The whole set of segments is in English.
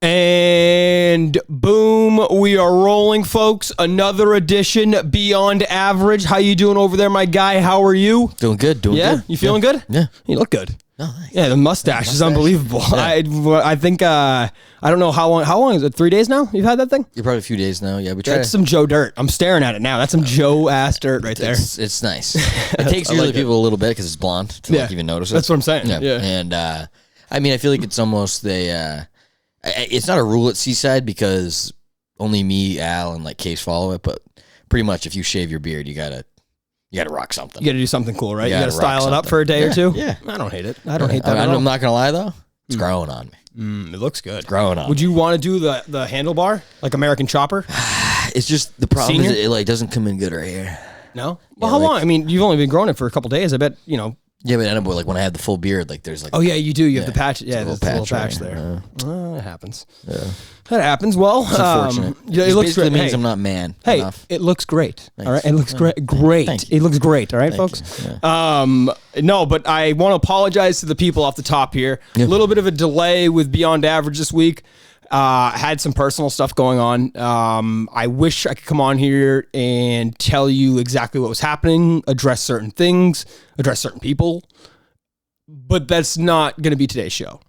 And boom, we are rolling, folks. Another edition Beyond Average. How you doing over there, my guy? How are you? Doing good. Yeah? You feeling good? Yeah. You look good. Oh, nice. Yeah, the mustache is unbelievable. Yeah. I think, I don't know how long is it? 3 days now you've had that thing? You're probably a few days now. Yeah, we tried. That's some Joe dirt. I'm staring at it now. That's some Joe-ass dirt right there. It's nice. It takes usually people a little bit because it's blonde to like even notice it. That's what I'm saying. Yeah. And, I mean, I feel like it's almost it's not a rule at Seaside because only me, Al, and like Case follow it, but pretty much if you shave your beard, you gotta rock something. You gotta do something cool, right? You gotta style it up for a day or two. Yeah, I don't hate it. I don't hate that at all. I'm not gonna lie though, it's growing on me. It looks good. It's growing on. Would you want to do the handlebar like American Chopper? It's just the problem is it like doesn't come in good right here. No. Well, how long? I mean, you've only been growing it for a couple days. I bet you know. Yeah, but anyway, like when I have the full beard, like there's like. Oh yeah, you do. You have the patch. Yeah, there's a little patch there. It happens. Yeah, that happens. Well, it's unfortunate. Yeah, it looks great. Means I'm not man. Hey, enough. It looks great. Thanks. All right, it looks great. It looks great. All right, folks. Yeah. No, but I want to apologize to the people off the top here. A little bit of a delay with Beyond Average this week. Had some personal stuff going on. I wish I could come on here and tell you exactly what was happening, address certain things, address certain people, but that's not going to be today's show.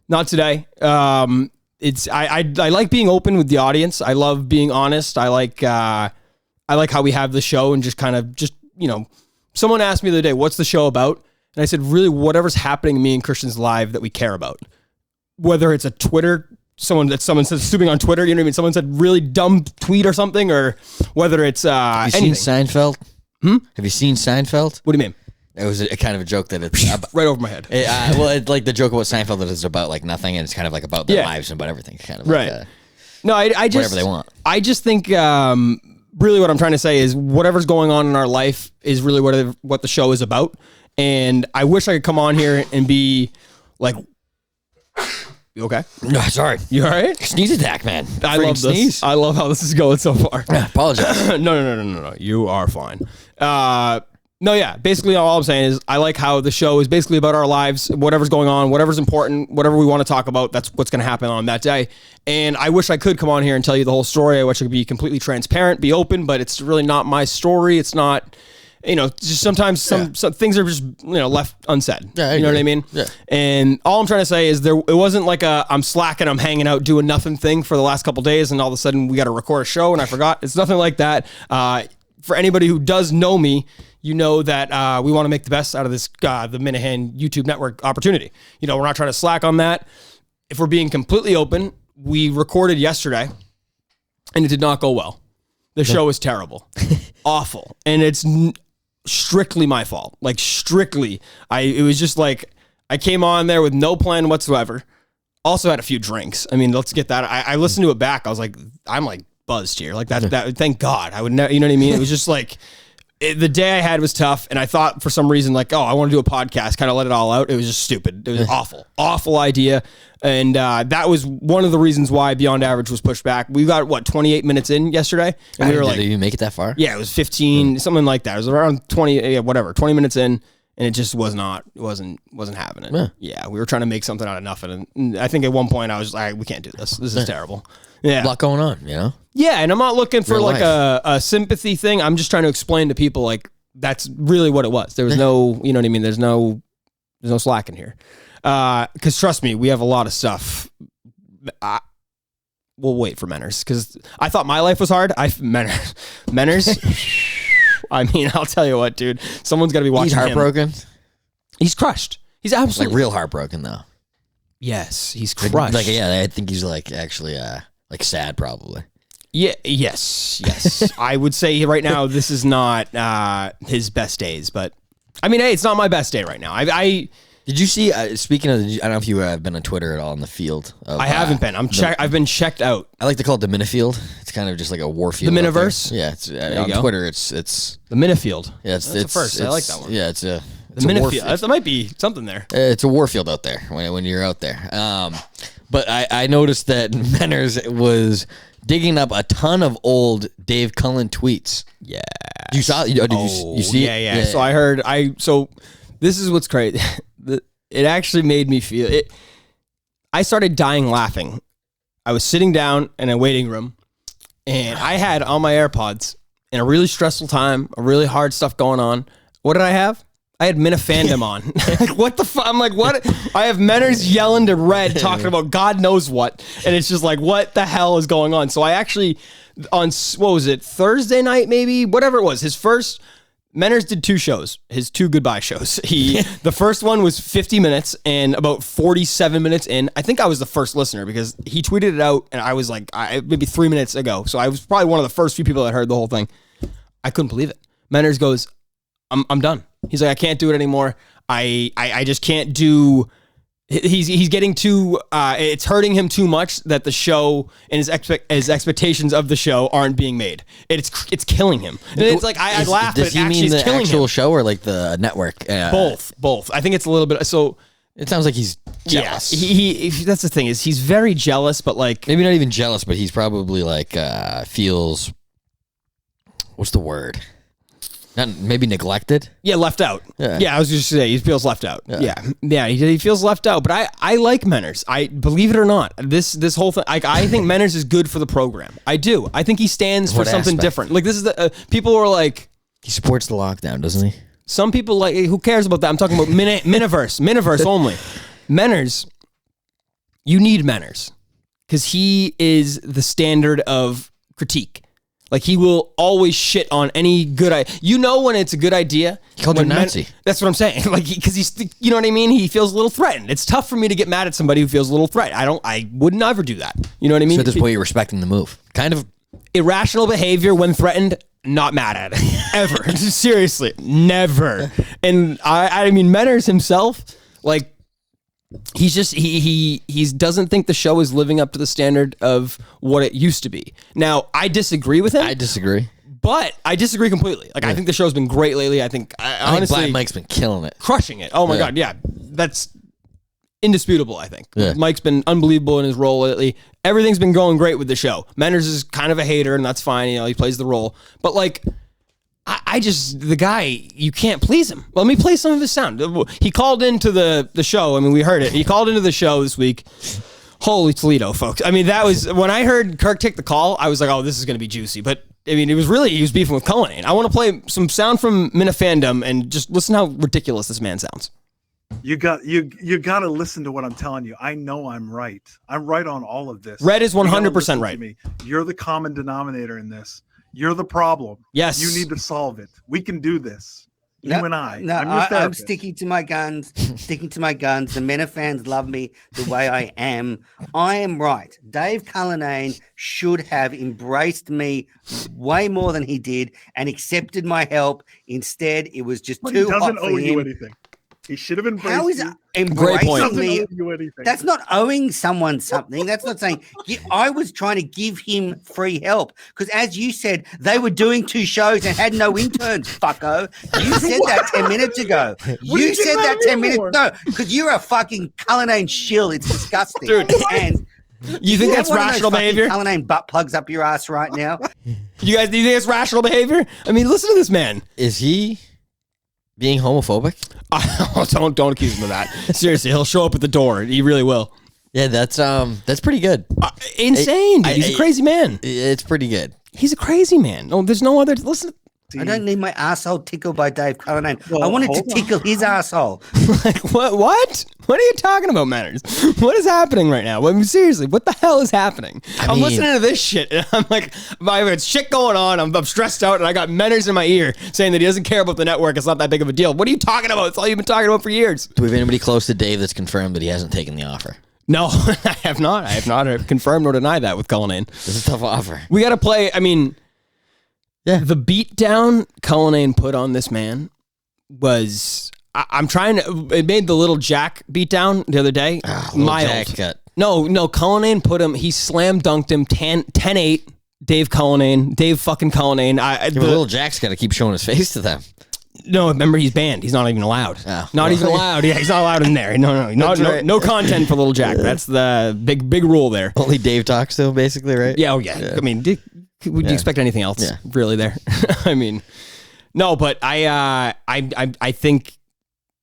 Not today. I like being open with the audience. I love being honest. I like how we have the show and just someone asked me the other day, what's the show about? And I said, really, whatever's happening in me and Christian's live that we care about, whether it's a Twitter someone says stupid on Twitter, you know what I mean? Someone said really dumb tweet or something, or whether it's Have you seen Seinfeld? Have you seen Seinfeld? What do you mean? It was a kind of a joke that it's right over my head. It's like the joke about Seinfeld that is about like nothing, and it's kind of like about their lives and about everything. It's kind of right. Like, no, I just whatever they want. I just think really what I'm trying to say is whatever's going on in our life is really what the show is about, and I wish I could come on here and be like. You okay? No, sorry. You all right? Sneeze attack, man. I love this. Sneeze. I love how this is going so far. Apologize. No. You are fine. Basically all I'm saying is I like how the show is basically about our lives, whatever's going on, whatever's important, whatever we want to talk about, that's what's going to happen on that day. And I wish I could come on here and tell you the whole story. I wish I could be completely transparent, be open, but it's really not my story. It's not... just sometimes some things are just, left unsaid. Yeah, you know what I mean? Yeah. And all I'm trying to say is it wasn't like I'm slacking, I'm hanging out doing nothing thing for the last couple of days and all of a sudden we got to record a show and I forgot. It's nothing like that. For anybody who does know me, you know that we want to make the best out of this, the Minahan YouTube network opportunity. We're not trying to slack on that. If we're being completely open, we recorded yesterday and it did not go well. The show was terrible, awful. And it's strictly my fault. Like strictly. It was just like, I came on there with no plan whatsoever. Also had a few drinks. I mean, let's get that. I listened to it back. I was like, I'm like buzzed here. Like that thank God. I would never, you know what I mean? It was just like, the day I had was tough. And I thought for some reason, like, I want to do a podcast, kind of let it all out. It was just stupid. It was awful idea. And that was one of the reasons why Beyond Average was pushed back. We got 28 minutes in yesterday, and we were like, "Did you make it that far?" Yeah, it was 15, something like that. It was around 20, 20 minutes in, and it just wasn't having it. Yeah, we were trying to make something out of nothing, and I think at one point I was like, "We can't do this. This is terrible." Yeah, a lot going on, Yeah, and I'm not looking for like a sympathy thing. I'm just trying to explain to people like that's really what it was. There was no, you know what I mean. There's no slack in here. Because trust me, we have a lot of stuff. We'll wait for Menners because I thought my life was hard. Menners. I mean, I'll tell you what, dude. Someone's got to be watching. He's heartbroken. He's crushed. He's absolutely like real heartbroken though. Yes, he's crushed. Like I think he's like actually like sad probably. Yeah. Yes. I would say right now this is not his best days, but I mean, hey, it's not my best day right now. Did you see? Speaking of, I don't know if you have been on Twitter at all in the field. I haven't been. I've been checked out. I like to call it the Minifield. It's kind of just like a war field. The Miniverse. Yeah, it's on Twitter. It's the Minifield. Yeah, it's the first. I like that one. Yeah, it's a Minifield. That might be something there. It's a war field out there when you're out there. But I noticed that Menners was digging up a ton of old Dave Cullen tweets. Yeah. You saw? Did you see it? Yeah. So I heard. So this is what's crazy. It actually made me feel it. I started dying laughing I was sitting down in a waiting room, and I had on my AirPods in a really stressful time, a really hard stuff going on. What did I have? I had Minifandom on. Like, what the fuck? I'm like, what? I have Menners yelling to Red talking about God knows what. And it's just like, what the hell is going on? So I actually, on, what was it, Thursday night maybe? Whatever it was, his first, Menners did 2 shows, his 2 goodbye shows. The first one was 50 minutes, and about 47 minutes in, I think I was the first listener because he tweeted it out, and I was like, maybe 3 minutes ago. So I was probably one of the first few people that heard the whole thing. I couldn't believe it. Menners goes, I'm done. He's like, I can't do it anymore. I just can't do. He's getting too. It's hurting him too much that the show and his expectations of the show aren't being made. It's killing him. And it's like I laugh. Does he mean the actual show or like the network? Both. I think it's a little bit. So it sounds like he's jealous. Yeah, he that's the thing is he's very jealous, but like maybe not even jealous, but he's probably like feels. What's the word? Not maybe neglected. Yeah, left out. Yeah, I was just saying he feels left out. Yeah, he feels left out. But I like Menners. I believe it or not, this whole thing. I think Menners is good for the program. I do. I think he stands for something different. Like this is the people who are like he supports the lockdown, doesn't he? Some people like who cares about that? I'm talking about Miniverse only. Menners, you need Menners because he is the standard of critique. Like, he will always shit on any good idea. You know when it's a good idea. He called him Nazi. That's what I'm saying. Like, because he's, you know what I mean? He feels a little threatened. It's tough for me to get mad at somebody who feels a little threatened. I would never do that. You know what I mean? So at this point, you're respecting the move. Kind of. Irrational behavior when threatened, not mad at it. Ever. Seriously. Never. And I mean, Menners himself, like, he's just he doesn't think the show is living up to the standard of what it used to be. Now, I disagree with him. I disagree. But I disagree completely. Like, I think the show's been great lately. I think honestly, Black Mike's been killing it. Crushing it. Oh my God, yeah. That's indisputable, I think. Yeah. Mike's been unbelievable in his role lately. Everything's been going great with the show. Menners is kind of a hater, and that's fine. You know, he plays the role. But like, I just, the guy, you can't please him. Let me play some of his sound. He called into the show. I mean, we heard it. He called into the show this week. Holy Toledo, folks. I mean, that was, when I heard Kirk take the call, I was like, oh, this is going to be juicy. But, I mean, he was beefing with Cullinane. I want to play some sound from Minifandom and just listen how ridiculous this man sounds. You got to listen to what I'm telling you. I know I'm right. I'm right on all of this. Red is 100% right. You're the common denominator in this. You're the problem. Yes. You need to solve it. We can do this. You and I. No, I'm sticking to my guns. Sticking to my guns. The Mena fans love me the way I am. I am right. Dave Cullinane should have embraced me way more than he did and accepted my help. Instead, it was just too hot for him. He doesn't owe you anything. He should have embraced How is you. Embracing me? You That's not owing someone something. That's not saying. I was trying to give him free help because, as you said, they were doing 2 shows and had no interns. Fucko, you said that 10 minutes ago. You said that 10 minutes. No, because you're a fucking Cullinane shill. It's disgusting, dude. And you think that's rational behavior? Cullinane butt plugs up your ass right now. You guys, do you think it's rational behavior? I mean, listen to this man. Is he being homophobic? Don't accuse him of that. Seriously, he'll show up at the door. He really will. Yeah, that's pretty good. Insane, dude. He's a crazy man. It's pretty good. He's a crazy man. No, there's no other. Listen. I don't need my asshole tickled by Dave Cullinane. Well, I wanted to tickle his asshole. Like, what? What are you talking about, Manners? What is happening right now? I mean, seriously, what the hell is happening? I'm listening to this shit, and I'm like, it's shit going on. I'm stressed out, and I got Manners in my ear saying that he doesn't care about the network. It's not that big of a deal. What are you talking about? It's all you've been talking about for years. Do we have anybody close to Dave that's confirmed that he hasn't taken the offer? No, I have not. I have not confirmed or denied that with Cullinane. It's a tough offer. We got to play, I mean... Yeah, the beatdown Cullinane put on this man was... I'm trying to... It made the Little Jack beatdown the other day mild. No, Cullinane put him... He slam dunked him 10-8. Dave fucking Cullinane. Little Jack's got to keep showing his face to them. No, remember, he's banned. He's not even allowed. Not even allowed. Yeah, he's not allowed in there. No content for Little Jack. That's the big rule there. Only Dave talks to him, basically, right? Yeah, yeah. I mean... Would you expect anything else, really? There, I mean, no, but I think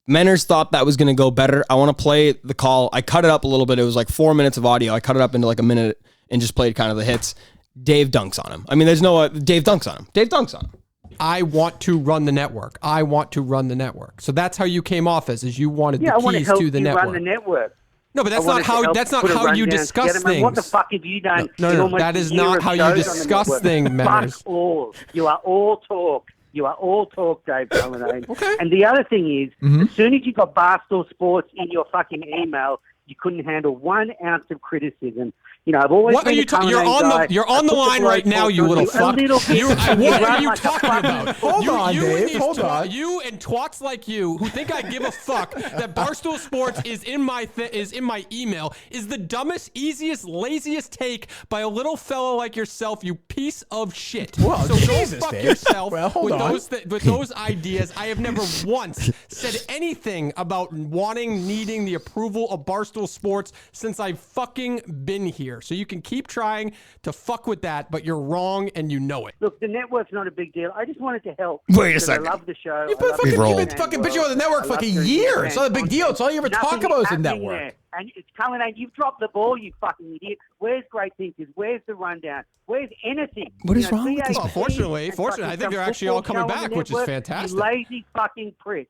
Menners thought that was going to go better. I want to play the call. I cut it up a little bit. It was like 4 minutes of audio. I cut it up into like a minute and just played kind of the hits. Dave dunks on him. I mean, there's no Dave dunks on him. Dave dunks on him. I want to run the network. I want to run the network. So that's how you came off as you wanted the keys to the network. Run the network. No, but that's not how you discuss things. What the fuck have you done? No, that is not how you discuss things, Manners. Fuck all. You are all talk. You are all talk, Dave Cullinane. Okay. And the other thing is, as soon as you got Barstool Sports in your fucking email, you couldn't handle 1 ounce of criticism. You know, I've always what been are you talking? You're on the line right now, you little fuck. What are you talking about? Hold on, Dave. Hold on. You and twats like you who think I give a fuck that Barstool Sports is in my email is the dumbest, easiest, laziest take by a little fella like yourself. You piece of shit. Well, so Jesus, go fuck Dave. yourself With those ideas. I have never once said anything about needing the approval of Barstool Sports since I've fucking been here. So you can keep trying to fuck with that, but you're wrong and you know it. Look, the network's not a big deal. I just wanted to help. Wait a second. I love the show. You've been bitching about the network for like a year. It's not a big deal. It's all you ever talk about is the network. There. And it's coming out. You've dropped the ball, you fucking idiot. Where's Great Thinkers? Where's the rundown? Where's anything? What is wrong with this? Well, fortunately, I think they're actually all coming back, which is fantastic. You lazy fucking prick.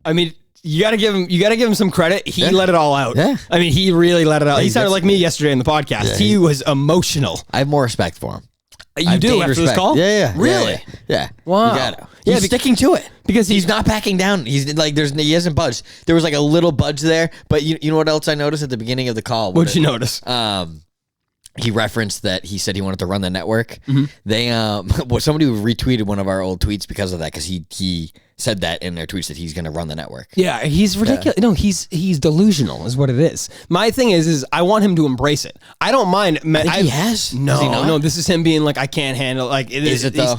I mean, you gotta give him some credit. He let it all out. Yeah. I mean, he really let it out. Yeah, He sounded like me yesterday in the podcast. Yeah, he was emotional. I have more respect for him. You do after this call? Yeah. Really? Yeah. Wow. You gotta. He's sticking to it because he's not backing down. He's like, he hasn't budged. There was like a little budge there, but you know what else I noticed at the beginning of the call? What'd you notice? He referenced that he said he wanted to run the network. They somebody retweeted one of our old tweets because of that, because he said that in their tweets that he's going to run the network. Yeah, he's ridiculous. No, he's delusional is what it is. My thing is I want him to embrace it. I don't mind. He has. No. This is him being like, I can't handle. Like, is it though?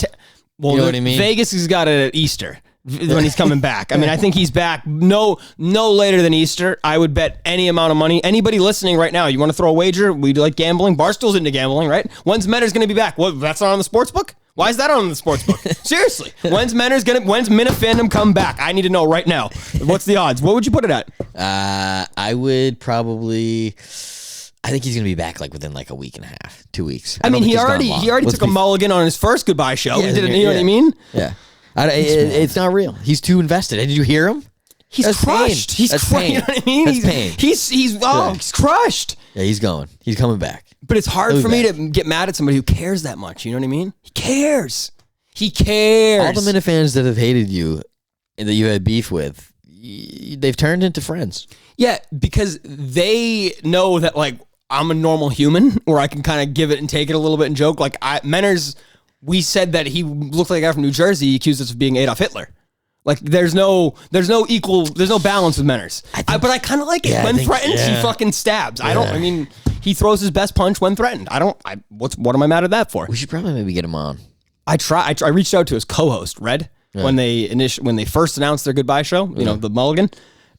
Well, you know what I mean? Vegas has got it at Easter when he's coming back. I mean, I think he's back no later than Easter. I would bet any amount of money. Anybody listening right now, you want to throw a wager? We like gambling. Barstool's into gambling, right? When's Menner's going to be back? Well, that's not on the sports book? Why is that on the sports book? Seriously. When's Minute Fandom come back? I need to know right now. What's the odds? What would you put it at? I would probably... I think he's going to be back like within like a week and a half, 2 weeks. I mean, he already took a mulligan on his first goodbye show. Yeah, He didn't, you know what I mean? Yeah. It's not real. He's too invested. Did you hear him? He's crushed. He's crushed. You know what I mean? That's pain. He's crushed. Yeah, he's going. He's coming back. But it's hard for me to get mad at somebody who cares that much. You know what I mean? He cares. He cares. All the Minute fans that have hated you and that you had beef with, they've turned into friends. Yeah, because they know that like I'm a normal human where I can kind of give it and take it a little bit and joke. Like Menners, we said that he looked like a guy from New Jersey. He accused us of being Adolf Hitler. Like there's no balance with Menners. But I kind of like it. When threatened, he fucking stabs. Yeah. I mean, he throws his best punch when threatened. What am I mad at that for? We should probably maybe get him on. I reached out to his co-host, Red, when they first announced their goodbye show, you know, the Mulligan.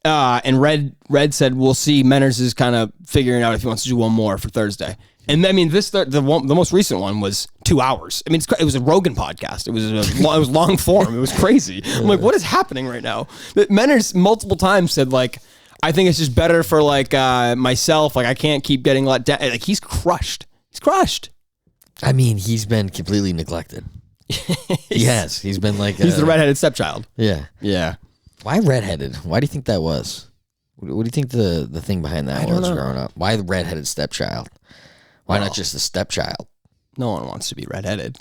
And Red said, we'll see. Menners is kind of figuring out if he wants to do one more for Thursday. And I mean, the most recent one was 2 hours. I mean, it was a Rogan podcast. It was long form. It was crazy. I'm like, what is happening right now? Menners multiple times said like, I think it's just better for like myself. Like I can't keep getting let down. Like he's crushed. He's crushed. I mean, he's been completely neglected. Yes, he's been like he's the redheaded stepchild. Yeah. Yeah. Why redheaded? Why do you think that was? What do you think the thing behind that was growing up? Why the redheaded stepchild? Why not just the stepchild? No one wants to be redheaded.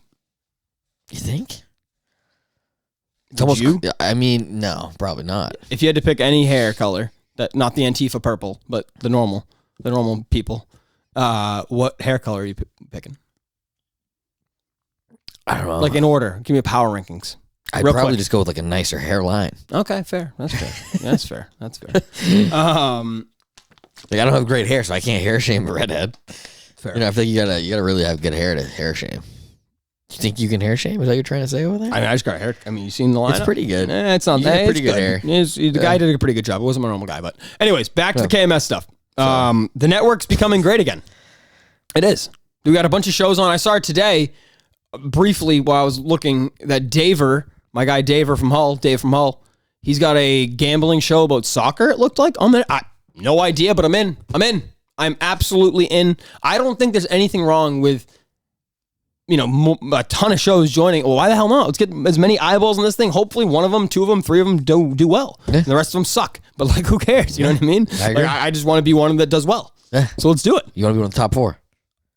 You think? Would you? I mean, no, probably not. If you had to pick any hair color, not the Antifa purple, but the normal people, what hair color are you picking? I don't know. Like in order. Give me a power rankings. I'd probably just go with like a nicer hairline. Okay, fair. That's fair. That's fair. That's fair. Like I don't have great hair, so I can't hair shame a redhead. Fair. You know, I think you gotta really have good hair to hair shame. You think you can hair shame? Is that what you're trying to say over there? I mean, I just got a hair. I mean, you seen the lineup? It's pretty good. It's not that. Pretty good hair. The guy did a pretty good job. It wasn't my normal guy, but anyways, back to the KMS stuff. The network's becoming great again. It is. We got a bunch of shows on. I saw it today briefly while I was looking that Daver, my guy Dave from Hull, He's got a gambling show about soccer, it looked like. No idea, but I'm in. I'm absolutely in. I don't think there's anything wrong with, a ton of shows joining. Well, why the hell not? Let's get as many eyeballs on this thing. Hopefully one of them, two of them, three of them do well. Yeah. And the rest of them suck. But who cares? You know what I mean? I agree. I just want to be one that does well. Yeah. So let's do it. You want to be one of the top 4?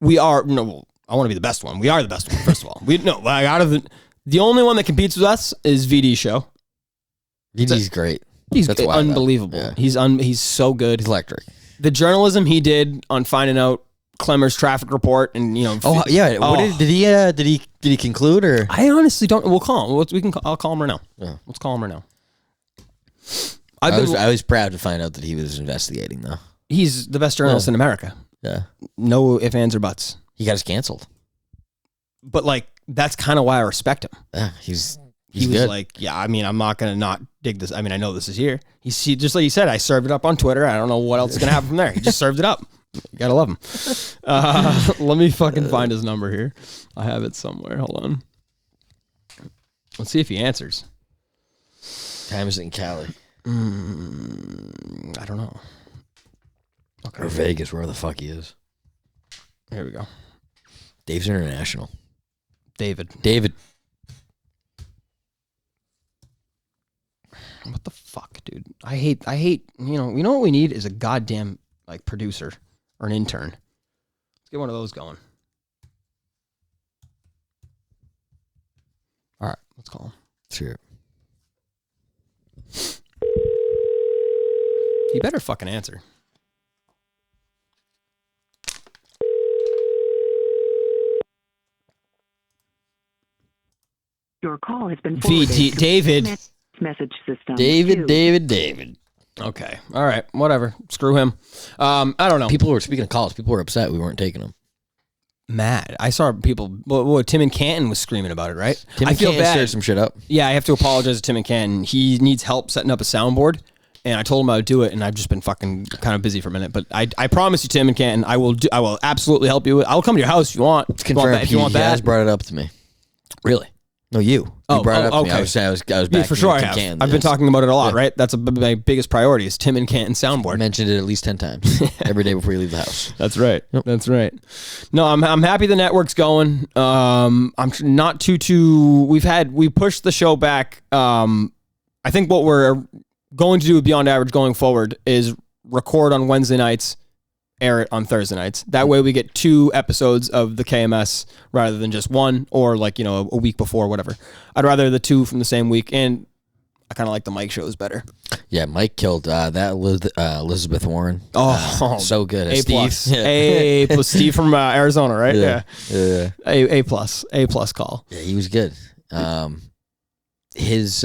We are. No, I want to be the best one. We are the best one, first of all. Out of the only one that competes with us is VD's show. VD's great. He's unbelievable. Yeah. He's so good. He's electric. The journalism he did on finding out Clemmer's traffic report, and what did he conclude, or I honestly don't. We'll call him. I'll call him right now. Yeah. Let's call him right now. I was proud to find out that he was investigating, though. He's the best journalist in America. Yeah. No ifs, ands, or buts. He got us canceled. But that's kind of why I respect him. Yeah, he was good. Like, yeah, I'm not gonna not dig this. I know this is here. He just like you said, I served it up on Twitter. I don't know what else is gonna happen from there. He just served it up. You gotta love him. Let me fucking find his number here. I have it somewhere. Hold on. Let's see if he answers. Time is in Cali. I don't know. Okay. Or Vegas, where the fuck he is. Here we go. Dave's international. David. What the fuck, dude? I hate. You know what we need is a goddamn producer or an intern. Let's get one of those going. All right, let's call him. Sure. He better fucking answer. Your call has been forwarded to David. Message system. David. Okay. All right. Whatever. Screw him. I don't know. Speaking of calls, people were upset we weren't taking them. Mad. I saw people. Well, Tim and Canton was screaming about it, right? I feel bad. Stirred some shit up. Yeah, I have to apologize to Tim and Canton. He needs help setting up a soundboard, and I told him I would do it, and I've just been fucking kind of busy for a minute. But I promise you, Tim and Canton, I will absolutely help you. I'll come to your house if you want. It's confirmed. If you want that. He has brought it up to me. Really? No, you. You brought it up to me. I was back for sure. I've been talking about it a lot, right? That's my biggest priority is Tim and Canton soundboard. I mentioned it at least 10 times every day before you leave the house. That's right. Yep. That's right. No, I'm happy the network's going. I'm not too. We pushed the show back. I think what we're going to do with Beyond Average going forward is record on Wednesday nights, air it on Thursday nights. That way we get 2 episodes of the KMS rather than just one, or a week before, whatever. I'd rather the 2 from the same week, and I kind of like the Mike shows better. Yeah, Mike killed that Elizabeth Warren. So good. A plus. Yeah. A plus. Steve from Arizona, right? Yeah. A plus call. Yeah, he was good. His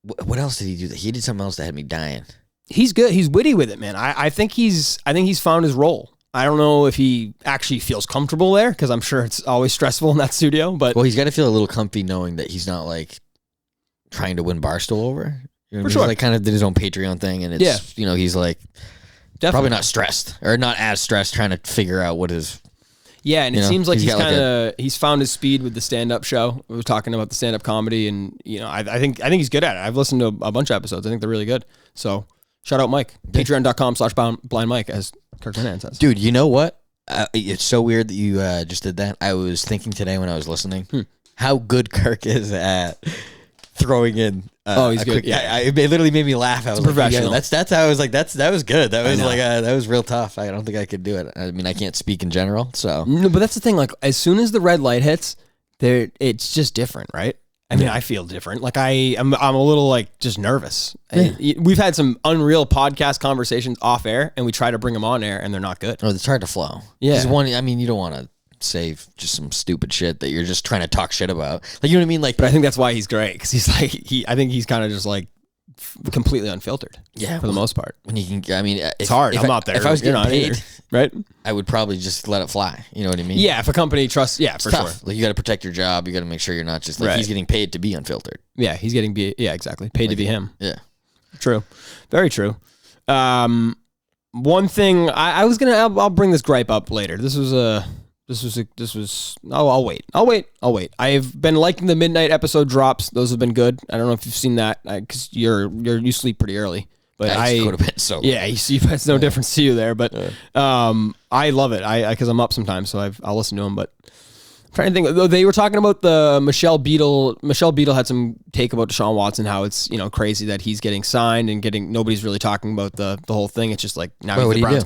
what else did he do? He did something else that had me dying. He's good. He's witty with it, man. I think he's found his role. I don't know if he actually feels comfortable there, because I'm sure it's always stressful in that studio. But he's got to feel a little comfy knowing that he's not trying to win Barstool over. You know, for sure. He kind of did his own Patreon thing, and it's he's definitely probably not stressed, or not as stressed trying to figure out what his. Yeah, and it seems like he's found his speed with the stand-up show. We were talking about the stand-up comedy, and I think he's good at it. I've listened to a bunch of episodes. I think they're really good. So. Shout out Mike. Patreon.com/blind Mike, as Kirk Minahan says. Dude, you know what? It's so weird that you just did that. I was thinking today when I was listening how good Kirk is at throwing in. He's good. It literally made me laugh. I was professional. That's how I was like, that was good. That was that was real tough. I don't think I could do it. I mean, I can't speak in general, so. No, but that's the thing. As soon as the red light hits, it's just different, right? I mean, I feel different. I'm a little just nervous. Yeah. We've had some unreal podcast conversations off air, and we try to bring them on air, and they're not good. Oh, it's hard to flow. Yeah. You don't want to say just some stupid shit that you're just trying to talk shit about. You know what I mean? But I think that's why he's great, because he's I think he's kind of just completely unfiltered. Yeah, for the most part. When you can, it's hard. I'm not there. If I was getting paid, either, right? I would probably just let it fly. You know what I mean? Yeah, if a company trusts, for tough. sure. You got to protect your job. You got to make sure you're not just he's getting paid to be unfiltered. Yeah, he's getting exactly paid to be him. Yeah, true, very true. One thing I'll bring this gripe up later. This was I'll wait. I've been liking the midnight episode drops. Those have been good. I don't know if you've seen that because you sleep pretty early. But I go to bed so yeah, you see, it's no difference to you there. But I love it. Because I'm up sometimes, so I'll listen to them. But I'm trying to think. Though they were talking about the Michelle Beadle. Michelle Beadle had some take about Deshaun Watson, how it's crazy that he's getting signed and nobody's really talking about the whole thing. It's just like now he's the Browns.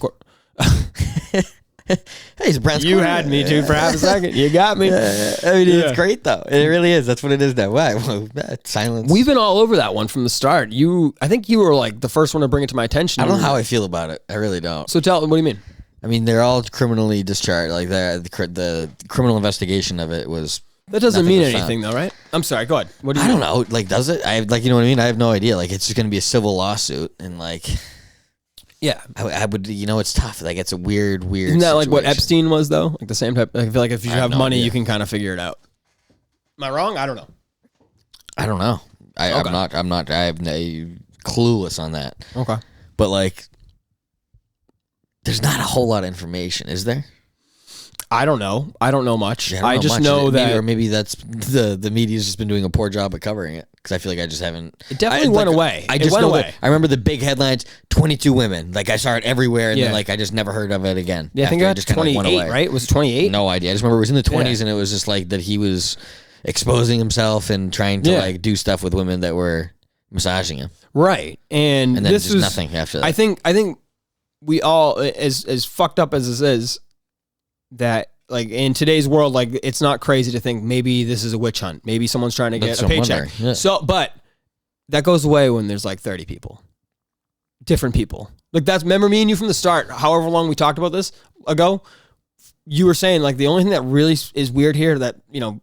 Hey, he's a Browns. You had me too for half a second. You got me. It's great though. It really is. That's what it is now. Wow, silence. We've been all over that one from the start. I think you were like the first one to bring it to my attention. I don't know how I feel about it. I really don't. So what do you mean? I mean, they're all criminally discharged. Like the criminal investigation of it was. That doesn't mean anything though, right? I'm sorry. Go ahead. What do you? I don't know. Like, does it? You know what I mean? I have no idea. Like, it's just going to be a civil lawsuit, and like. Yeah, I would. It's tough. Like, it's a weird. Isn't that like what Epstein was though? Like the same type. I feel like if you have money, you can kind of figure it out. Am I wrong? I don't know. I'm not. I have clueless on that. Okay. But like, there's not a whole lot of information, is there? I don't know. I don't know much. Yeah, I just know that, or maybe that's the media's just been doing a poor job at covering it. Because I feel like I just haven't. It definitely went away. I just know that I remember the big headlines: 22 women. Like I saw it everywhere, and then like I just never heard of it again. Yeah, I think it just 28. Right? Was it 28? No idea. I just remember it was in the 20s, and it was just like that he was exposing himself and trying to like do stuff with women that were massaging him. Right, and then this just was nothing after that. I think we all, as fucked up as this is, that. Like in today's world, like it's not crazy to think maybe this is a witch hunt. Maybe someone's trying to get a paycheck. Yeah. So, but that goes away when there's like 30 people, different people. Like remember me and you from the start, however long we talked about this ago, you were saying like the only thing that really is weird here that,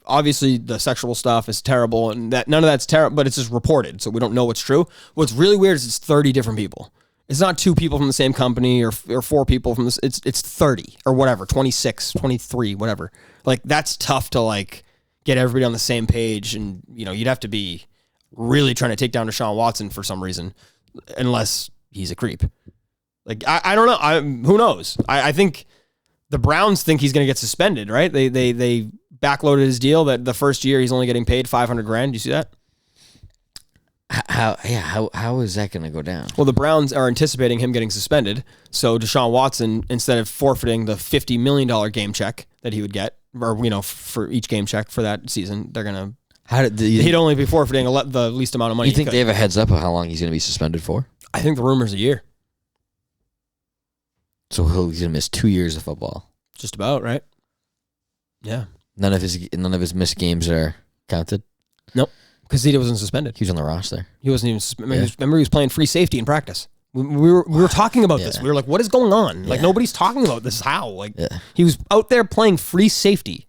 obviously the sexual stuff is terrible and that none of that's terrible, but it's just reported. So we don't know what's true. What's really weird is it's 30 different people. It's not 2 people from the same company or 4 people from this. It's 30 or whatever, 26, 23, whatever. Like that's tough to like get everybody on the same page. And, you'd have to be really trying to take down Deshaun Watson for some reason, unless he's a creep. Like, I don't know. Who knows? I think the Browns think he's going to get suspended, right? They backloaded his deal that the first year he's only getting paid $500,000. Do you see that? How is that going to go down? Well, the Browns are anticipating him getting suspended. So Deshaun Watson, instead of forfeiting the $50 million game check that he would get, or for each game check for that season, they're going to. He'd only be forfeiting the least amount of money. You think they have a heads up of how long he's going to be suspended for? I think the rumor's a year. So he's going to miss 2 years of football. Just about, right? Yeah. None of his missed games are counted. Nope. Because he wasn't suspended. He was on the roster. He wasn't even suspended. Remember, he was playing free safety in practice. We were talking about this. We were like, what is going on? Like, nobody's talking about this. How? Like, he was out there playing free safety.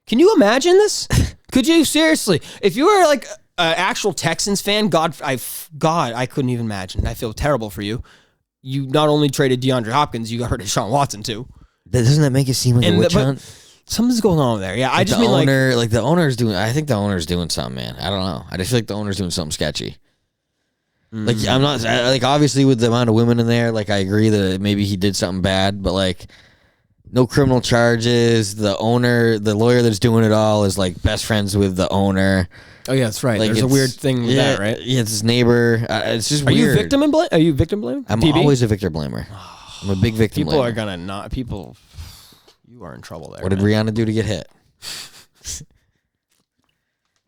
Can you imagine this? Could you? Seriously? If you were like an actual Texans fan, God, I couldn't even imagine. I feel terrible for you. You not only traded DeAndre Hopkins, you got rid of Deshaun Watson too. Doesn't that make it seem like a witch hunt? Something's going on there. Yeah, I just mean the owner's doing. I think the owner's doing something, man. I don't know. I just feel like the owner's doing something sketchy. Like I'm not like obviously with the amount of women in there. Like I agree that maybe he did something bad, but like no criminal charges. The owner, the lawyer that's doing it all, is like best friends with the owner. Oh yeah, that's right. Like, there's a weird thing with that, right? Yeah, it's his neighbor. It's just weird. Are you victim blaming? I'm always a victim blamer. I'm a big victim. People are gonna not. People, you are in trouble there. What did Rihanna do to get hit?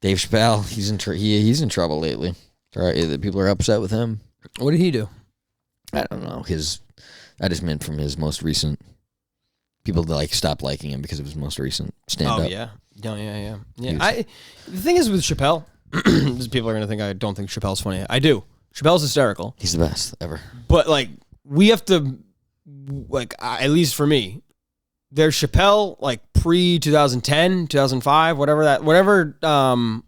Dave Chappelle, he's in trouble lately. People are upset with him. What did he do? I don't know. I just meant from his most recent. People like stopped liking him because of his most recent stand-up. Oh yeah. The thing is with Chappelle, people are gonna think I don't think Chappelle's funny. I do. Chappelle's hysterical. He's the best ever. But like we have to, like at least for me, there's Chappelle like pre 2010, 2005, whatever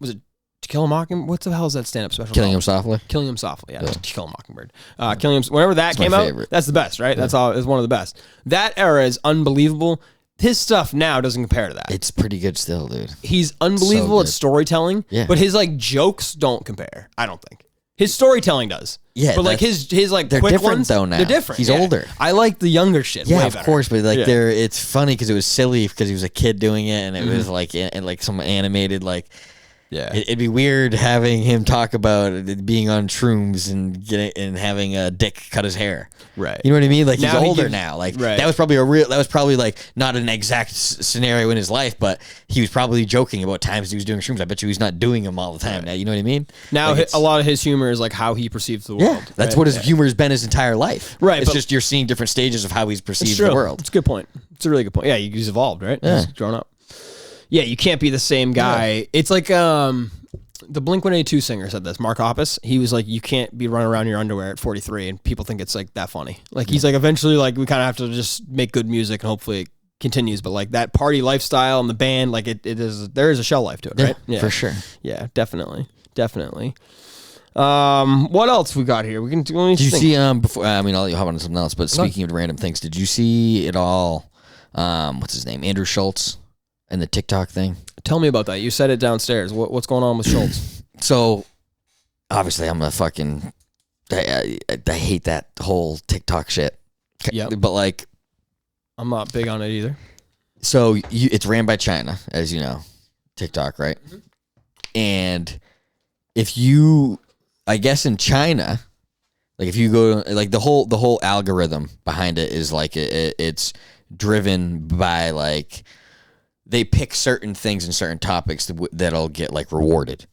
was it. To Kill a Mockingbird? What the hell is that stand-up special? Killing Him Softly. Killing Him Softly. Yeah, To Kill a Mockingbird. Killing Him. Whenever that came out, that's the best, right? That's all. Is one of the best. That era is unbelievable. His stuff now doesn't compare to that. It's pretty good still, dude. He's unbelievable at storytelling. Yeah. But his like jokes don't compare. I don't think. His storytelling does. Yeah, but like his like they're quick different ones, though now. They're different. He's older. I like the younger shit. Yeah, way of better. course, but like Yeah. it's funny because it was silly because he was a kid doing it, and it was like and like some animated like. Yeah, It'd be weird having him talk about being on shrooms and having a dick cut his hair. Right. You know what I mean? Like Now he's he older gives- now. Like right. that was probably like not an exact scenario in his life, but he was probably joking about times he was doing shrooms. I bet you he's not doing them all the time now. You know what I mean? Now Like, a lot of his humor is like how he perceives the world. yeah, that's right? what his humor has been his entire life. Right, It's but- just you're seeing different stages of how he's It's perceived true. the world. It's a good point. It's a really good point. Yeah, he's evolved, right? Yeah. He's grown up. Yeah, you can't be the same guy. It's like the Blink-182 singer said this, Mark Hoppus. He was like, you can't be running around in your underwear at 43, and people think it's like that funny. Like he's like, eventually, like we kind of have to just make good music, and hopefully it continues. But like that party lifestyle and the band, like there is a shell life to it, right? Yeah, for sure. Yeah, definitely. What else we got here? We can. Did you see before? I mean, I'll hop on to something else. But speaking of random things, did you see it all? What's his name? Andrew Schultz and the TikTok thing. Tell me about that. You said it downstairs. What's going on with Schultz? So, obviously, I'm a fucking. I hate that whole TikTok shit. Yeah, But like, I'm not big on it either. so it's ran by China, as you know, TikTok, right? Mm-hmm. And if you, I guess in China, like if you go, like the whole algorithm behind it is like it's driven by like they pick certain things and certain topics that'll get like rewarded.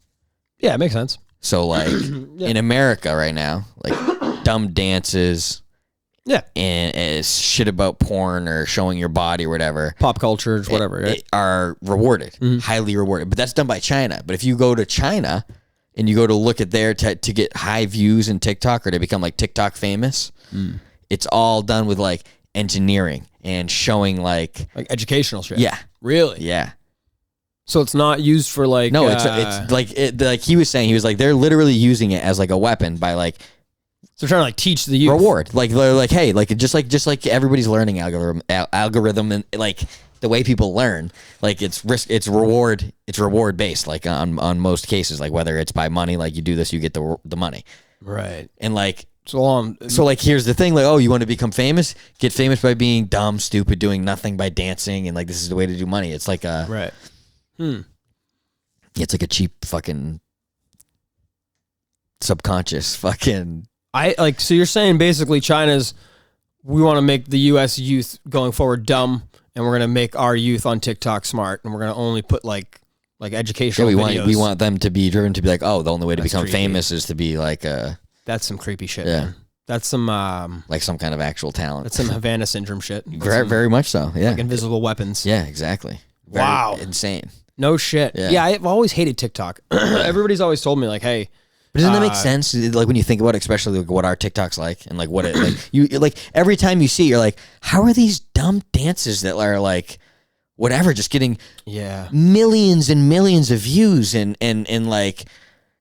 Yeah, it makes sense. So like in America right now, like dumb dances, Yeah, and shit about porn or showing your body or whatever, pop culture, whatever. Right? are rewarded, highly rewarded. But that's done by China. But if you go to China and you go to look at their to get high views in TikTok or to become like TikTok famous, it's all done with like engineering and showing like educational shit. yeah, Really? yeah. So it's not used for like No, it's like he was saying. He was like they're literally using it as like a weapon by like so trying to like teach the youth. reward. Like they're like hey, like just like everybody's learning algorithm and like the way people learn. Like it's reward based. Like on most cases, like whether it's by money, like you do this, you get the money, Right. and like. So like here's the thing, like, oh, you want to become famous? Get famous by being dumb, stupid, doing nothing, by dancing, and like this is the way to do money. It's like a right. It's like a cheap fucking subconscious fucking. So you're saying basically we want to make the U.S. youth going forward dumb, and we're gonna make our youth on TikTok smart, and we're gonna only put like educational. Yeah, we want them to be driven to be like, oh, the only way to become creepy. famous is to be like a. That's some creepy shit. Yeah. Man. That's some like some kind of actual talent. That's some Havana syndrome shit. Very, very much so. Yeah. Like invisible weapons. Yeah, exactly. Very Wow. insane. No shit. Yeah. Yeah, I've always hated TikTok. Everybody's always told me like, hey. But doesn't that make sense? Like when you think about it, especially like what our TikTok's like, and like what it like you like every time you see it, you're like, how are these dumb dances that are like whatever just getting millions and millions of views and like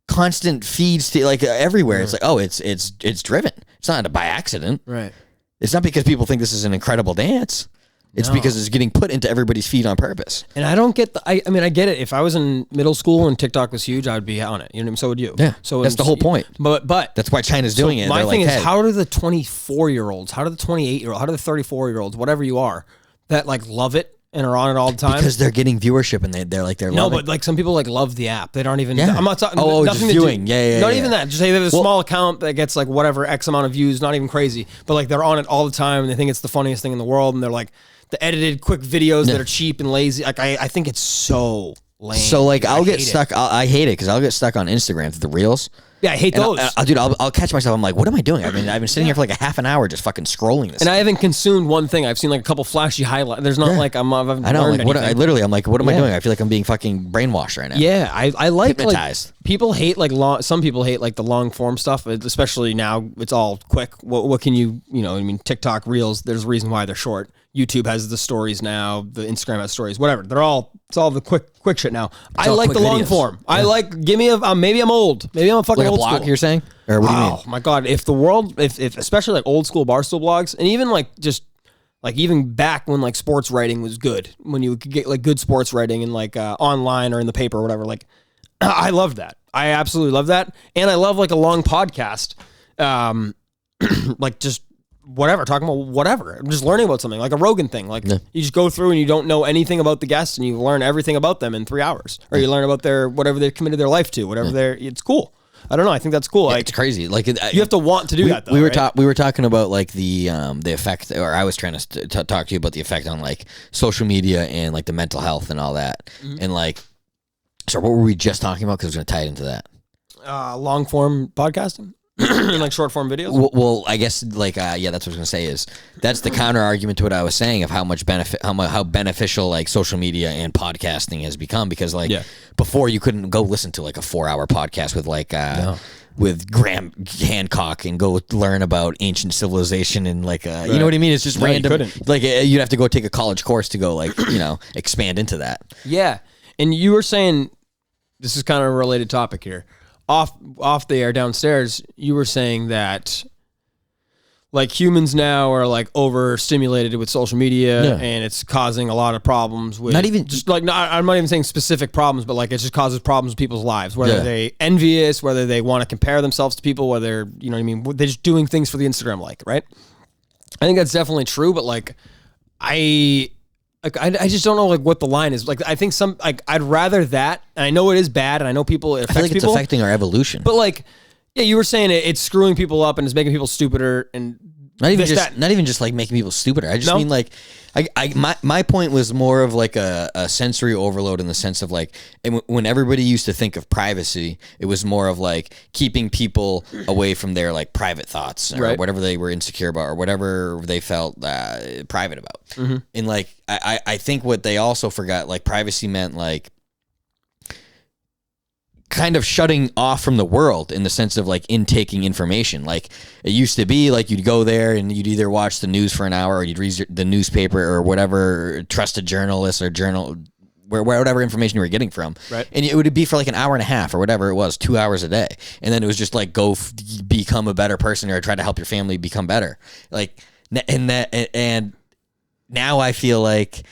constant feeds to like everywhere. It's like, oh, it's driven. It's not by accident. Right. It's not because people think this is an incredible dance. It's because it's getting put into everybody's feed on purpose. And I don't get I mean, I get it. If I was in middle school and TikTok was huge, I would be on it. You know what I mean? So would you. Yeah. So that's the whole point. But that's why China's doing it. My They're thing like, is, hey. how do the 24-year-olds, how do the 28-year-olds, how do the 34-year-olds, whatever you are, that like love it and are on it all the time? Because they're getting viewership and they're no, loving. but like some people like love the app. They don't even. Yeah. I'm not talking. Oh, nothing just to viewing. Do, Yeah. Not even that. Just say they have a small account that gets like whatever X amount of views. Not even crazy, but like they're on it all the time and they think it's the funniest thing in the world. And they're like the edited quick videos that are cheap and lazy. Like I think it's so lame. So like I'll get hate stuck. I hate it because I'll get stuck on Instagram through the reels. Yeah, I hate those. I'll catch myself. I'm like, what am I doing? I've been sitting here for like a half an hour just fucking scrolling this. And I haven't consumed one thing. I've seen like a couple flashy highlights. There's not like I know. Like what? I'm like, what am I doing? I feel like I'm being fucking brainwashed right now. Yeah, I like hypnotized. Like, people hate like some people hate like the long form stuff, especially now it's all quick. What can you I mean, TikTok reels, there's a reason why they're short. YouTube has the stories now, the Instagram has stories, whatever. It's all the quick shit now. I like the long form. Yeah. I like, give me maybe I'm old. Maybe I'm a fucking like old a blog, school. You're saying? Or what do you mean? Oh my God. If the world, if especially like old school Barstool blogs, and even like just like even back when like sports writing was good, when you could get like good sports writing and like online or in the paper or whatever, like I love that. I absolutely love that. And I love like a long podcast. Like just whatever, talking about whatever. I'm just learning about something, like a Rogan thing. Like you just go through and you don't know anything about the guests and you learn everything about them in 3 hours. Or you learn about their whatever they've committed their life to, whatever it's cool. I don't know. I think that's cool. Yeah, like, it's crazy. Like you have to want to do that. Though, we were right? we were talking about like the effect, or I was trying to talk to you about the effect on like social media and like the mental health and all that. And like, so what were we just talking about? Because we're gonna tie it into that. Long form podcasting. Like short form videos. Well, I guess like that's what I was gonna say is that's the counter argument to what I was saying of how much benefit, how beneficial like social media and podcasting has become, because like before you couldn't go listen to like a 4-hour podcast with like with Graham Hancock and go learn about ancient civilization and like you know what I mean? It's just random. Like you'd have to go take a college course to go like expand into that. Yeah, and you were saying this is kind of a related topic here. Off the air downstairs, you were saying that like humans now are like overstimulated with social media and it's causing a lot of problems with not even just like I'm not even saying specific problems, but like it just causes problems with people's lives, whether they envious, whether they want to compare themselves to people, whether you know what I mean, they're just doing things for the Instagram like, right? I think that's definitely true, but like I just don't know like what the line is. Like I think I'd rather that, and I know it is bad, and I know people. It affects I feel like it's people, affecting our evolution. But like, yeah, you were saying it's screwing people up and it's making people stupider, and not even just like making people stupider. I just mean like, my point was more of like a sensory overload in the sense of like, when everybody used to think of privacy, it was more of like keeping people away from their like private thoughts or whatever they were insecure about or whatever they felt private about. And like, I think what they also forgot, like privacy meant like kind of shutting off from the world in the sense of like intaking information. Like it used to be like you'd go there and you'd either watch the news for an hour or you'd read the newspaper or whatever trusted journalist or whatever information you were getting from. Right. And it would be for like an hour and a half or whatever it was, 2 hours a day. And then it was just like go become a better person or try to help your family become better. Like, and now I feel like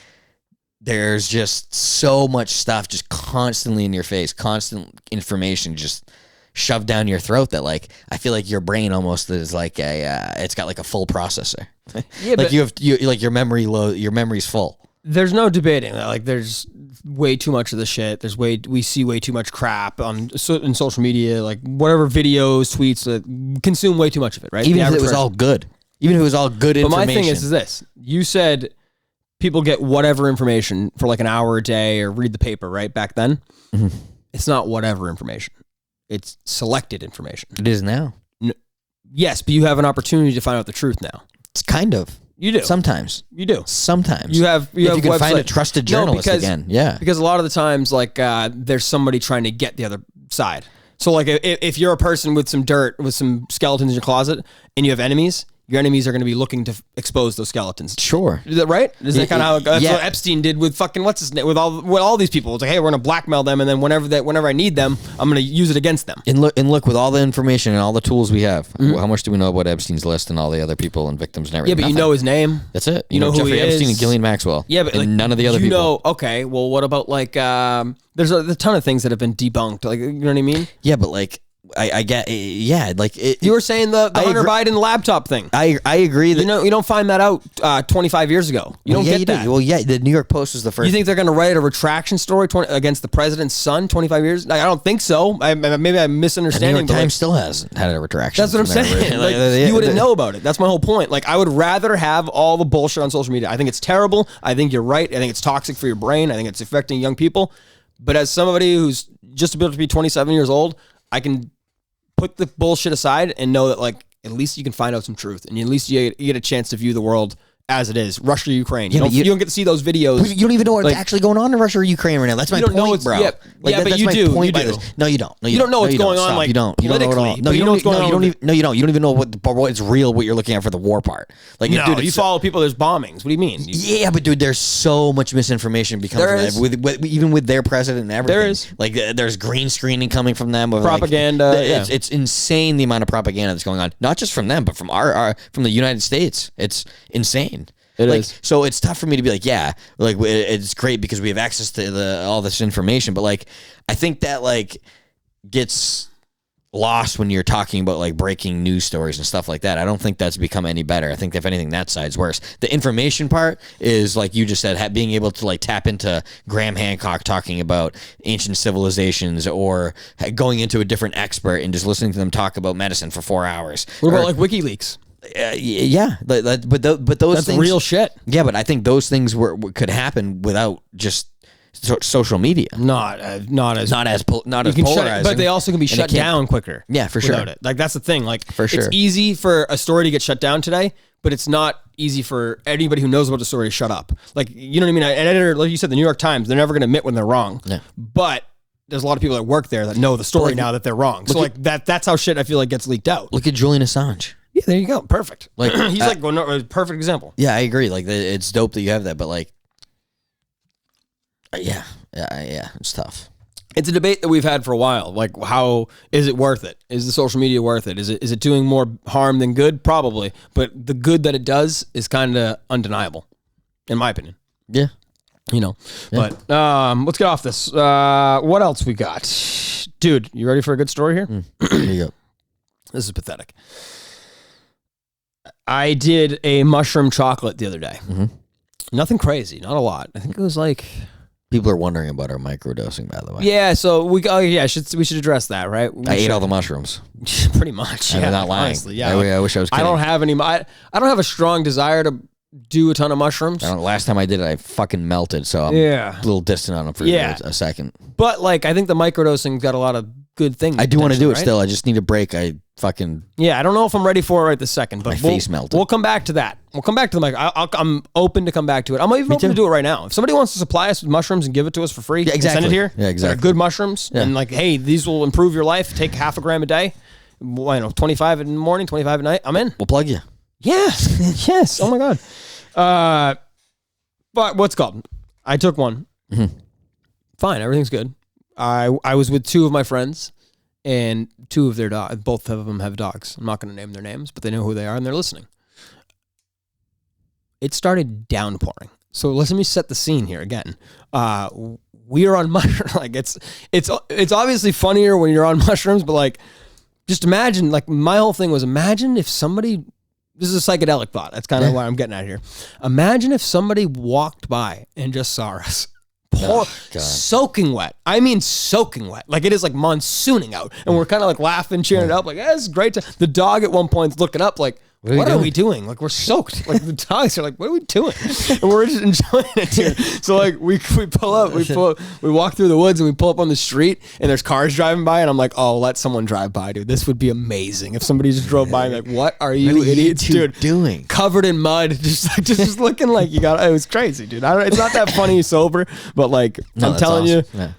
there's just so much stuff just constantly in your face, constant information just shoved down your throat that like I feel like your brain almost is like it's got like a full processor. Yeah, like your memory's full. There's no debating that. Like there's way too much of the shit. We see way too much crap in social media, like whatever videos, tweets, consume way too much of it, right? Even if it was all good. Even if it was all good information. But my thing is this. You said people get whatever information for like an hour a day or read the paper, right? Back then, it's not whatever information. It's selected information. It is now. Yes, but you have an opportunity to find out the truth now. It's kind of. You do. Sometimes. You do. Sometimes. You have if you can find a trusted journalist again. Yeah. Because a lot of the times, like, there's somebody trying to get the other side. So, like, if you're a person with some dirt, with some skeletons in your closet, and you have enemies, your enemies are going to be looking to expose those skeletons. Sure. Is that right? Isn't that kind of how that's what Epstein did with fucking what's his name with all these people? It's like, hey, we're going to blackmail them, and then whenever I need them, I'm going to use it against them. And look with all the information and all the tools we have. How much do we know about Epstein's list and all the other people and victims and everything? Yeah, but you know his name. That's it. You know who Jeffrey he Epstein is. and Ghislaine Maxwell. Yeah, but and like, none of the other people. Okay, well, what about like there's a ton of things that have been debunked. Like, you know what I mean? Yeah, but like. I get, yeah, like you were saying the Hunter Biden laptop thing. I agree that you don't find that out 25 years ago. You don't get that. Well, yeah, the New York Post was the first. You think they're going to write a retraction story against the president's son 25 years? Like, I don't think so. Maybe I'm misunderstanding. The New York Times still hasn't had a retraction. That's what I'm saying. Like, you wouldn't know about it. That's my whole point. Like, I would rather have all the bullshit on social media. I think it's terrible. I think you're right. I think it's toxic for your brain. I think it's affecting young people. But as somebody who's just about to be 27 years old, I can put the bullshit aside and know that, like, at least you can find out some truth, and at least you get a chance to view the world as it is. Russia, Ukraine. You don't get to see those videos. You don't even know what's actually going on in Russia or Ukraine right now. That's my point, bro. Yeah, but you do. No, you don't. You don't know what's going on. Like, you don't know at all. No, you don't. No, you don't even. No, you don't. You don't even know what's real. What you're looking at for the war part. Like, no, dude, you follow people. There's bombings. What do you mean? Yeah, but dude, there's so much misinformation becoming even with their president and everything. There is. Like, there's green screening coming from them. Propaganda. It's insane the amount of propaganda that's going on. Not just from them, but from from the United States. It's insane. It like, is. So it's tough for me to be like, yeah, like it's great because we have access to all this information. But like, I think that like gets lost when you're talking about like breaking news stories and stuff like that. I don't think that's become any better. I think if anything, that side's worse. The information part is like you just said, being able to like tap into Graham Hancock talking about ancient civilizations or going into a different expert and just listening to them talk about medicine for 4 hours. What about like WikiLeaks? Yeah, but those That's things, real shit. Yeah, but I think those things could happen without just social media. Not as polarizing. but they also can be shut down quicker. Yeah, for sure. It. Like that's the thing. Like for sure, it's easy for a story to get shut down today, but it's not easy for anybody who knows about the story to shut up. Like you know what I mean? An editor, like you said, the New York Times, they're never going to admit when they're wrong. Yeah. But there's a lot of people that work there that know the story now that they're wrong. So like that's how shit I feel like gets leaked out. Look at Julian Assange. Yeah, there you go. Perfect. Like he's like a perfect example. Yeah, I agree. Like it's dope that you have that, but like, yeah, it's tough. It's a debate that we've had for a while. Like, how is it worth it? Is the social media worth it? Is it doing more harm than good? Probably, but the good that it does is kind of undeniable, in my opinion. Yeah, you know. Yeah. But let's get off this. What else we got, dude? You ready for a good story here? Here you go. This is pathetic. I did a mushroom chocolate the other day. Mm-hmm. Nothing crazy, not a lot. I think it was like. People are wondering about our microdosing, by the way. Yeah, so we should address that, right? I ate all the mushrooms. Pretty much. I'm yeah, not lying. Honestly, yeah. I wish I was kidding. I don't have any. I don't have a strong desire to do a ton of mushrooms. Last time I did it, I fucking melted. So I'm a little distant on them for a second. But like, I think the microdosing got a lot of good things. I do want to do it still. I just need a break. I don't know if I'm ready for it right this second. But my face melted. We'll come back to that. We'll come back to the mic. I'm open to come back to it. I'm even open to do it right now. If somebody wants to supply us with mushrooms and give it to us for free, send it here. Yeah, exactly. Good mushrooms and like, hey, these will improve your life. Take half a gram a day. 25 in the morning, 25 at night. I'm in. We'll plug you. Yes. Yes. Oh my god. But what's called? I took one. Mm-hmm. Fine. Everything's good. I was with two of my friends and two of their dogs. Both of them have dogs. I'm not going to name their names, but they know who they are and they're listening. It started downpouring. So let me set the scene here again. We are on mushrooms. Like it's obviously funnier when you're on mushrooms, but like, just imagine. Like my whole thing was imagine if somebody. This is a psychedelic thought. That's kind of what I'm getting at here. Imagine if somebody walked by and just saw us. Soaking wet. I mean, soaking wet. Like it is like monsooning out. And we're kind of like laughing, cheering it up. Like, this is great. The dog at one point is looking up like, what are we doing? Like we're soaked. Like the dogs are like, what are we doing? And we're just enjoying it here. So like we pull up, we walk through the woods and we pull up on the street and there's cars driving by and I'm like, oh, let someone drive by, dude. This would be amazing if somebody just drove by and like, what are you idiots, dude? Doing covered in mud, just looking like you got. It was crazy, dude. It's not that funny sober, but like I'm telling you. Yeah.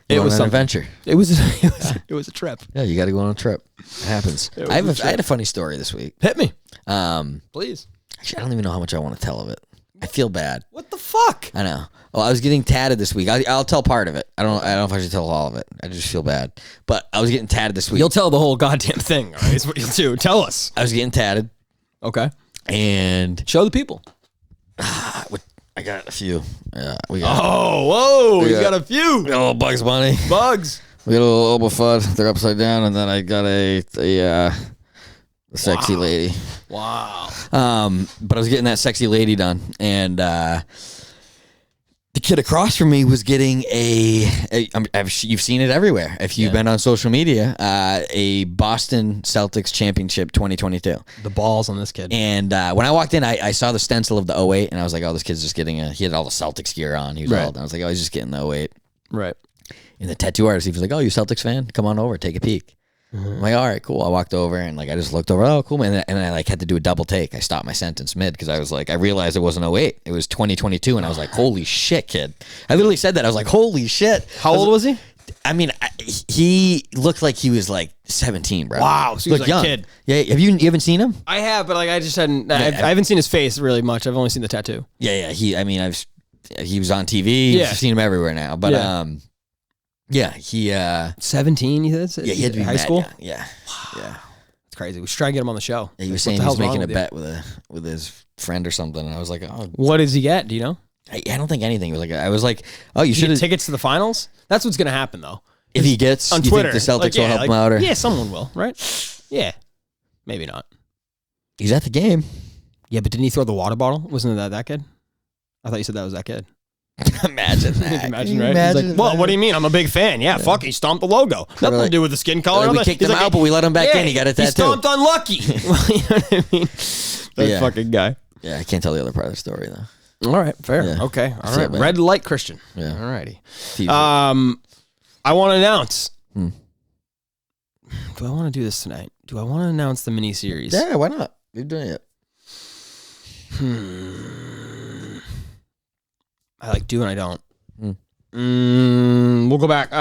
It was an adventure. It was a trip. Yeah, you got to go on a trip. It happens. I had a funny story this week. Hit me, please. Actually, I don't even know how much I want to tell of it. I feel bad. What the fuck? I know. Well, I was getting tatted this week. I'll tell part of it. I don't know if I should tell all of it. I just feel bad. But I was getting tatted this week. You'll tell the whole goddamn thing. All right, is what you'll do. Tell us. I was getting tatted. Okay. And show the people. I got a few. We got a few. We got a little Bugs Bunny. Bugs. We got a little Oba Fudd. They're upside down, and then I got a sexy lady. Wow. But I was getting that sexy lady done, and the kid across from me was getting you've seen it everywhere if you've been on social media, a Boston Celtics championship 2022. The balls on this kid. And when I walked in, I saw the stencil of the 08, and I was like, oh, this kid's just getting he had all the Celtics gear on. He was I was like, oh, he's just getting the 08. Right. And the tattoo artist, he was like, oh, you a Celtics fan? Come on over, take a peek. Mm-hmm. I'm like, all right, cool. I walked over and like I just looked over. Oh, cool, man. And I like had to do a double take. I stopped my sentence mid because I was like, I realized it wasn't 08. It was 2022, and I was like, holy shit, kid. I literally said that. I was like, holy shit. How old was he? I mean, he looked like he was like 17, bro. Wow, so he was like young. A kid. Yeah, you haven't seen him? I have, but like I just hadn't. I haven't seen his face really much. I've only seen the tattoo. Yeah. He was on TV. Yeah, I've seen him everywhere now. But he 17. You said? Yeah, he had to be high school. Yeah. Wow. Yeah. It's crazy. We should try and get him on the show. Yeah, he was What saying the he was hell's wrong making a with you? bet with his friend or something, and I was like, oh, What does he get? Do you know? I don't think anything. It was like I was like, oh, you You should get have. tickets to the finals? That's what's going to happen, though. If he gets On you Twitter. think the Celtics will help him out, or Yeah, someone will, right? Yeah. Maybe not. he's at the game. Yeah, but didn't he throw the water bottle? Wasn't that kid? I thought you said that was that kid. Imagine that. Imagine, Can you right? imagine He's like, well, that? what do you mean? I'm a big fan. Yeah, fuck, he stomped the logo. Nothing to do with the skin color. Like, we Nothing. kicked He's him out, but we let him back in. He got a tattoo. He stomped unlucky. Well, you know what I mean? That Yeah. fucking guy. Yeah, I can't tell the other part of the story though. All right, fair. Yeah. Okay, all Yeah, right. man. Red light Christian. Yeah. All righty. TV. I want to announce. Hmm. Do I want to do this tonight? Do I want to announce the miniseries? Yeah, why not? We're doing it. I like do and I don't. Hmm. We'll go back.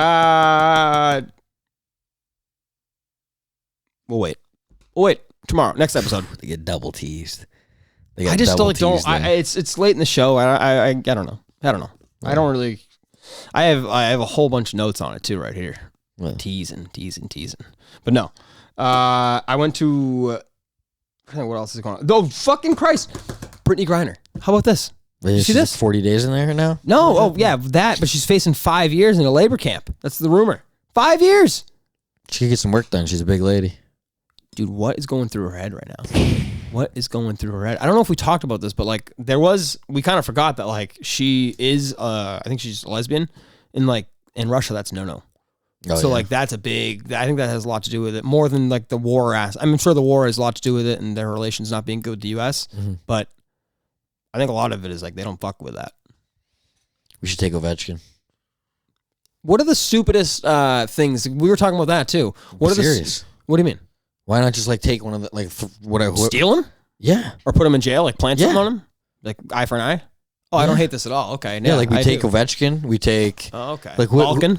We'll wait. We'll wait. Tomorrow, next episode. They get double teased. I just don't. It's late in the show. I don't know. I don't know. I don't really. I have a whole bunch of notes on it too, right here. What? Teasing. But no. I went to. What else is going on? Oh, fucking Christ! Brittany Griner. How about this? You see this? 40 days in there now? No. Oh yeah, that. But she's facing 5 years in a labor camp. That's the rumor. 5 years. She could get some work done. She's a big lady. Dude, what is going through her head right now? What is going through her head? I don't know if we talked about this, but like we kind of forgot that like she is I think she's a lesbian in Russia that's no. Oh, So yeah. like that's a big, I think that has a lot to do with it more than like the war I'm sure the war has a lot to do with it and their relations not being good with the US, but I think a lot of it is like they don't fuck with that. We should take Ovechkin. What are the stupidest things? We were talking about that too. What are serious. What do you mean? Why not just like take one of the whatever? Steal him? Yeah. Or put him in jail, like plant Yeah. something on him? Like eye for an eye? Oh, I don't hate this at all. Okay. Yeah, like we I take do. Ovechkin. We take. Oh, okay. Like Balkan?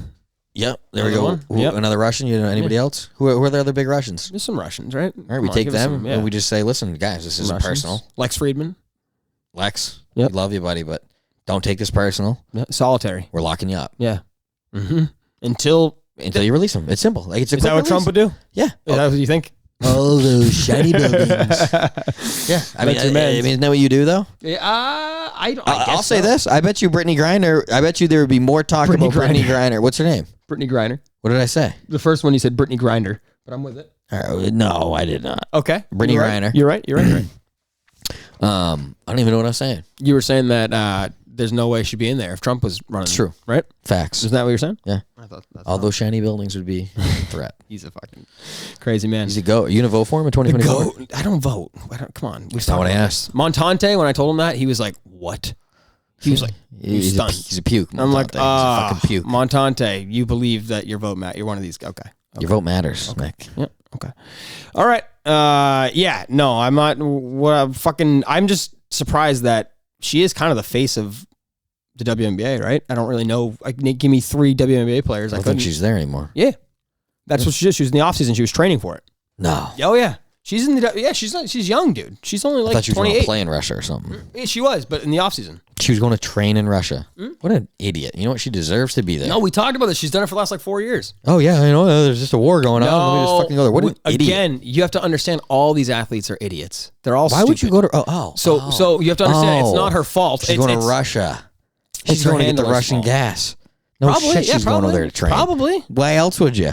Yep. There we Another go. one? Who- Yep. Another Russian. You know anybody else? Who are the other big Russians? There's some Russians, right? All right, we take them and we just say, listen, guys, this isn't personal. Lex Friedman. Lex, Yep. we love you, buddy, but don't take this personal. Yeah. Solitary. We're locking you up Yeah. Mm-hmm. Until you release him. It's simple. Like it's a is that what Trump would do? Yeah. Is that what you think? All those shiny buildings. Yeah. I mean, That's your man's. isn't that what you do though? Yeah, I guess I'll say so. this. I bet you Brittany Griner. I bet you there would be more talk Brittany about Brittany Griner. What's her name? Brittany Griner. What did I say? The first one you said Brittany Grinder, but I'm with it. No, I did not. Okay. Brittany You're right. Griner. You're right. You're right. I don't even know what I'm saying. You were saying that there's no way she'd be in there if Trump was running. It's true. Right? Facts. Isn't that what you're saying? Yeah. I thought that's All those shiny buildings would be a threat. He's a fucking crazy man. He's a goat. Are you gonna vote for him in 2024? I don't vote. Come on. That's not what I asked. Montante, when I told him that, he was like, "What?" He was like, He's stunned. he's a puke. I'm like, Montante. He's a fucking puke. Montante, you believe that your vote matters. You're one of these. Okay. Your vote matters, Mick. Yep. Okay. All right. Yeah. No, I'm not. I'm just surprised that she is kind of the face of the WNBA, right? I don't really know. Give me 3 WNBA players. I don't think she's there anymore. Yeah. That's what she did. She was in the offseason. She was training for it. No. Oh, yeah. She's in the. Yeah, she's young, dude. She's only I like thought she was going 28. to play in Russia or something. Yeah, she was, but in the offseason. She was going to train in Russia. What an idiot. You know what? She deserves to be there. No, we talked about this. She's done it for the last like 4 years. Oh, yeah. I know. There's just a war going on. Let me just fucking go there. What an idiot. Again, you have to understand all these athletes are idiots. They're all Why would you go to... So you have to understand it's not her fault. She's going to Russia. She's She's going to get the handler's Russian fault. gas. No Probably, shit, yeah, she's going over probably. there to train. Probably. Why else would you?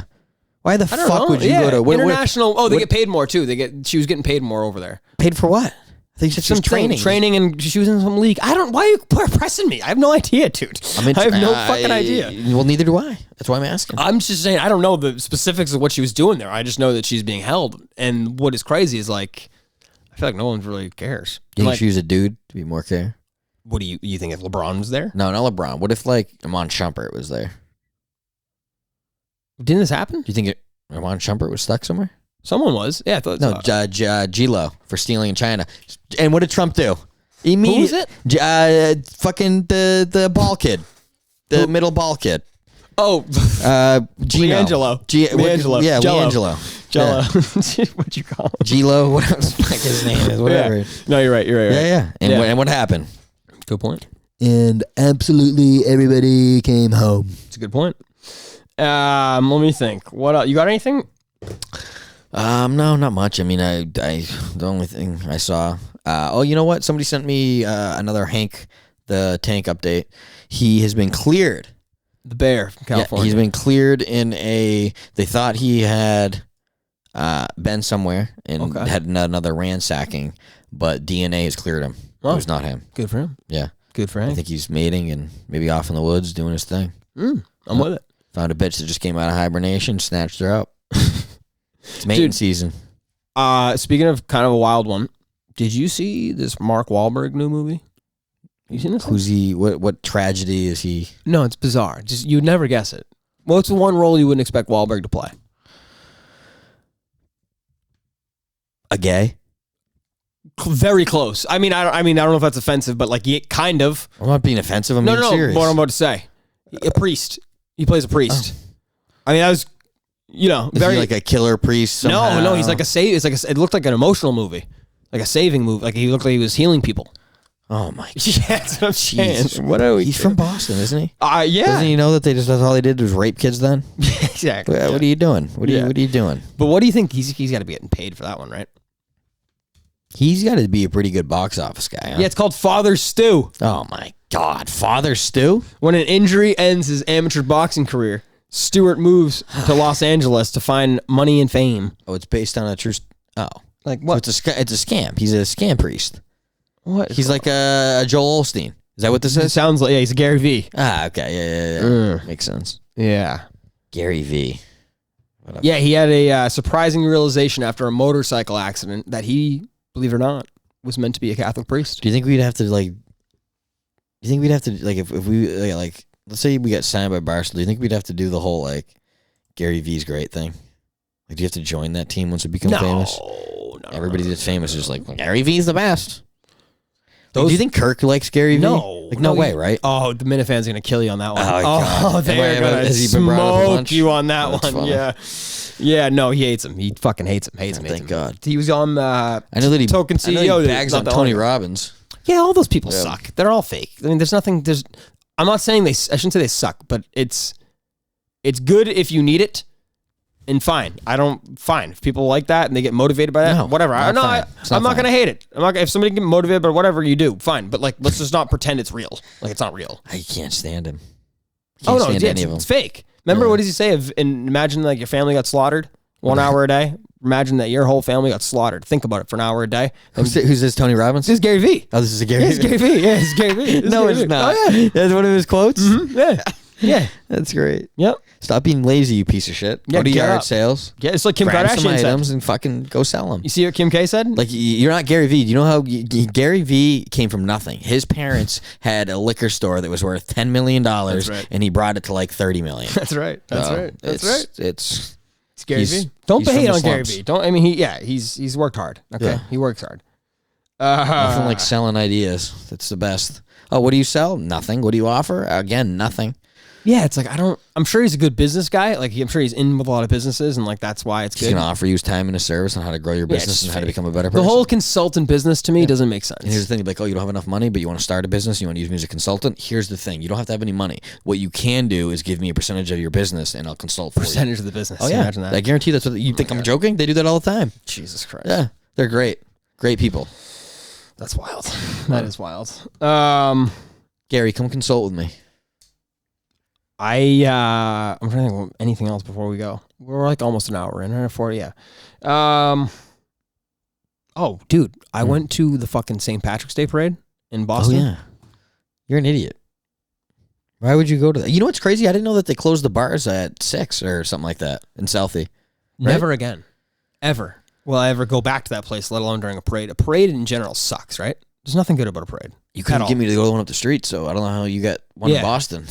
Why the I don't fuck know. would you Yeah, go to... international. They get paid more too. She was getting paid more over there. Paid for what? I think she was Training, and she was in some league. I don't. Why are you pressing me? I have no idea, dude. I have no fucking idea. Well, neither do I. That's why I'm asking. I'm just saying I don't know the specifics of what she was doing there. I just know that she's being held. And what is crazy is like, I feel like no one really cares. You think Like, she was a dude to be more care? what do you think if LeBron was there? No, not LeBron. What if like Amon Shumpert was there? Didn't this happen? Do you think Amon Shumpert was stuck somewhere? Someone was. Yeah, I thought No, G-Lo for stealing in China. And what did Trump do? Who was it? Fucking the ball kid. The middle ball kid. Oh, Gino. Leangelo. Leangelo. Yeah, Jello. Leangelo. Jello. Yeah. What'd you call him? G-Lo, what else the fuck his name is, whatever. Yeah. No, you're right. You're right. Yeah. And, Yeah. and what happened? Good point. And absolutely everybody came home. It's a good point. Let me think. What else? You got anything? No, not much. I mean, I the only thing I saw. You know what? Somebody sent me another Hank the Tank update. He has been cleared. The bear from California. Yeah, he's been cleared in a. They thought he had been somewhere and had another ransacking, but DNA has cleared him. It was not him. Good for him. Yeah, good for him. I think he's mating and maybe off in the woods doing his thing. I'm with it. Found a bitch that just came out of hibernation, snatched her up. It's mating season. Speaking of kind of a wild one, did you see this Mark Wahlberg new movie? You seen this? Who's he? What tragedy is he? No, it's bizarre. Just you'd never guess it. What's the one role you wouldn't expect Wahlberg to play? A gay? Very close. I mean, I don't know if that's offensive, but like, kind of. I'm not being offensive. I'm no, being serious. What I'm about to say. A priest. He plays a priest. I mean, that was, Is he like a killer priest? Somehow? No. He's like a save. It's like it looked like an emotional movie, like a saving movie. Like he looked like he was healing people. Oh my! Yeah, that's what I'm saying. What are we? He's from Boston, isn't he? Yeah. Doesn't he know that that's all they did was rape kids? Then exactly. What are you doing? What are you doing? But what do you think? He's got to be getting paid for that one, right? He's got to be a pretty good box office guy. Huh? Yeah, it's called Father Stu. Oh my God, Father Stu! When an injury ends his amateur boxing career, Stewart moves to Los Angeles to find money and fame. Oh, it's based on a true. Like what? So it's a scam. He's a scam priest. What? He's like a Joel Osteen. Is that what this It is? sounds like he's a Gary V. Okay, yeah. Makes sense. Yeah. Gary V. Yeah, he had a surprising realization after a motorcycle accident that he, believe it or not, was meant to be a Catholic priest. Do you think we'd have to if we like let's say we got signed by Barstool, do you think we'd have to do the whole like Gary V's great thing? Like, do you have to join that team once we become famous? No. Everybody that's famous is like, Gary V's the best. Do you think Kirk likes Gary V? No. No way, right? Oh, the Minutefan's going to kill you on that one. Oh, God. They're going to Has he been brought up a smoke bunch? you on that That's one. funny. Yeah. Yeah, no, he hates him. He fucking hates him. Thank God. He was on I know that he Token I know CEO. he bags on Tony Robbins. Yeah, all those people suck. They're all fake. I mean, I'm not saying I shouldn't say they suck, but it's good if you need it. And fine. If people like that and they get motivated by that, No, whatever. not fine. I'm not going to hate it. If somebody can get motivated by whatever you do, fine. But like, let's just not pretend it's real. Like, it's not real. I can't stand him. Oh, no, it's fake. Remember, what does he say? Imagine like your family got slaughtered 1 hour a day. Imagine that your whole family got slaughtered. Think about it for an hour a day. Who's this, Tony Robbins? This is Gary V. Oh, this is a Gary V. It's Gary V. Yeah, it's Gary V. No, it's not. Oh, yeah. That's one of his quotes? Mm-hmm. Yeah. Yeah. That's great. Yep. Stop being lazy, you piece of shit. Yeah, Go to get yard up. sales. Yeah, it's like Kim Grab some Kardashian items said. and fucking go sell them. You see what Kim K said? Like, you're not Gary V. Do you know how Gary V came from nothing? His parents had a liquor store that was worth $10 million, right. and he brought it to like $30 million. That's right. That's right. That's right. It's Gary V. Don't hate on Gary V. Don't. I mean, he's worked hard. Okay, Yeah. he works hard. nothing like selling ideas. That's the best. Oh, what do you sell? Nothing. What do you offer? Again, nothing. Yeah, it's like I'm sure he's a good business guy. Like I'm sure he's in with a lot of businesses, and like that's why it's He's good. gonna offer you his time and his service on how to grow your business it's and how to fake. become a better person. The whole consultant business to me doesn't make sense. And here's the thing, like, oh, you don't have enough money, but you want to start a business, you want to use me as a consultant. Here's the thing, you don't have to have any money. What you can do is give me a percentage of your business, and I'll consult for Percentage of the business. you. Oh yeah, Imagine that. I guarantee that's what you think. I'm joking. They do that all the time. Jesus Christ. Yeah, they're great people. That's wild. That is wild. Gary, come consult with me. I'm trying to think of anything else before we go. We're like almost an hour in, or 40, yeah. Oh, dude, I went to the fucking St. Patrick's Day parade in Boston. Oh yeah, you're an idiot. Why would you go to that? You know what's crazy? I didn't know that they closed the bars at 6 or something like that in Southie. Right? Never again. Ever. Will I ever go back to that place, let alone during a parade? A parade in general sucks, right? There's nothing good about a parade. You couldn't get me to go to the one up the street, so I don't know how you got one in Boston.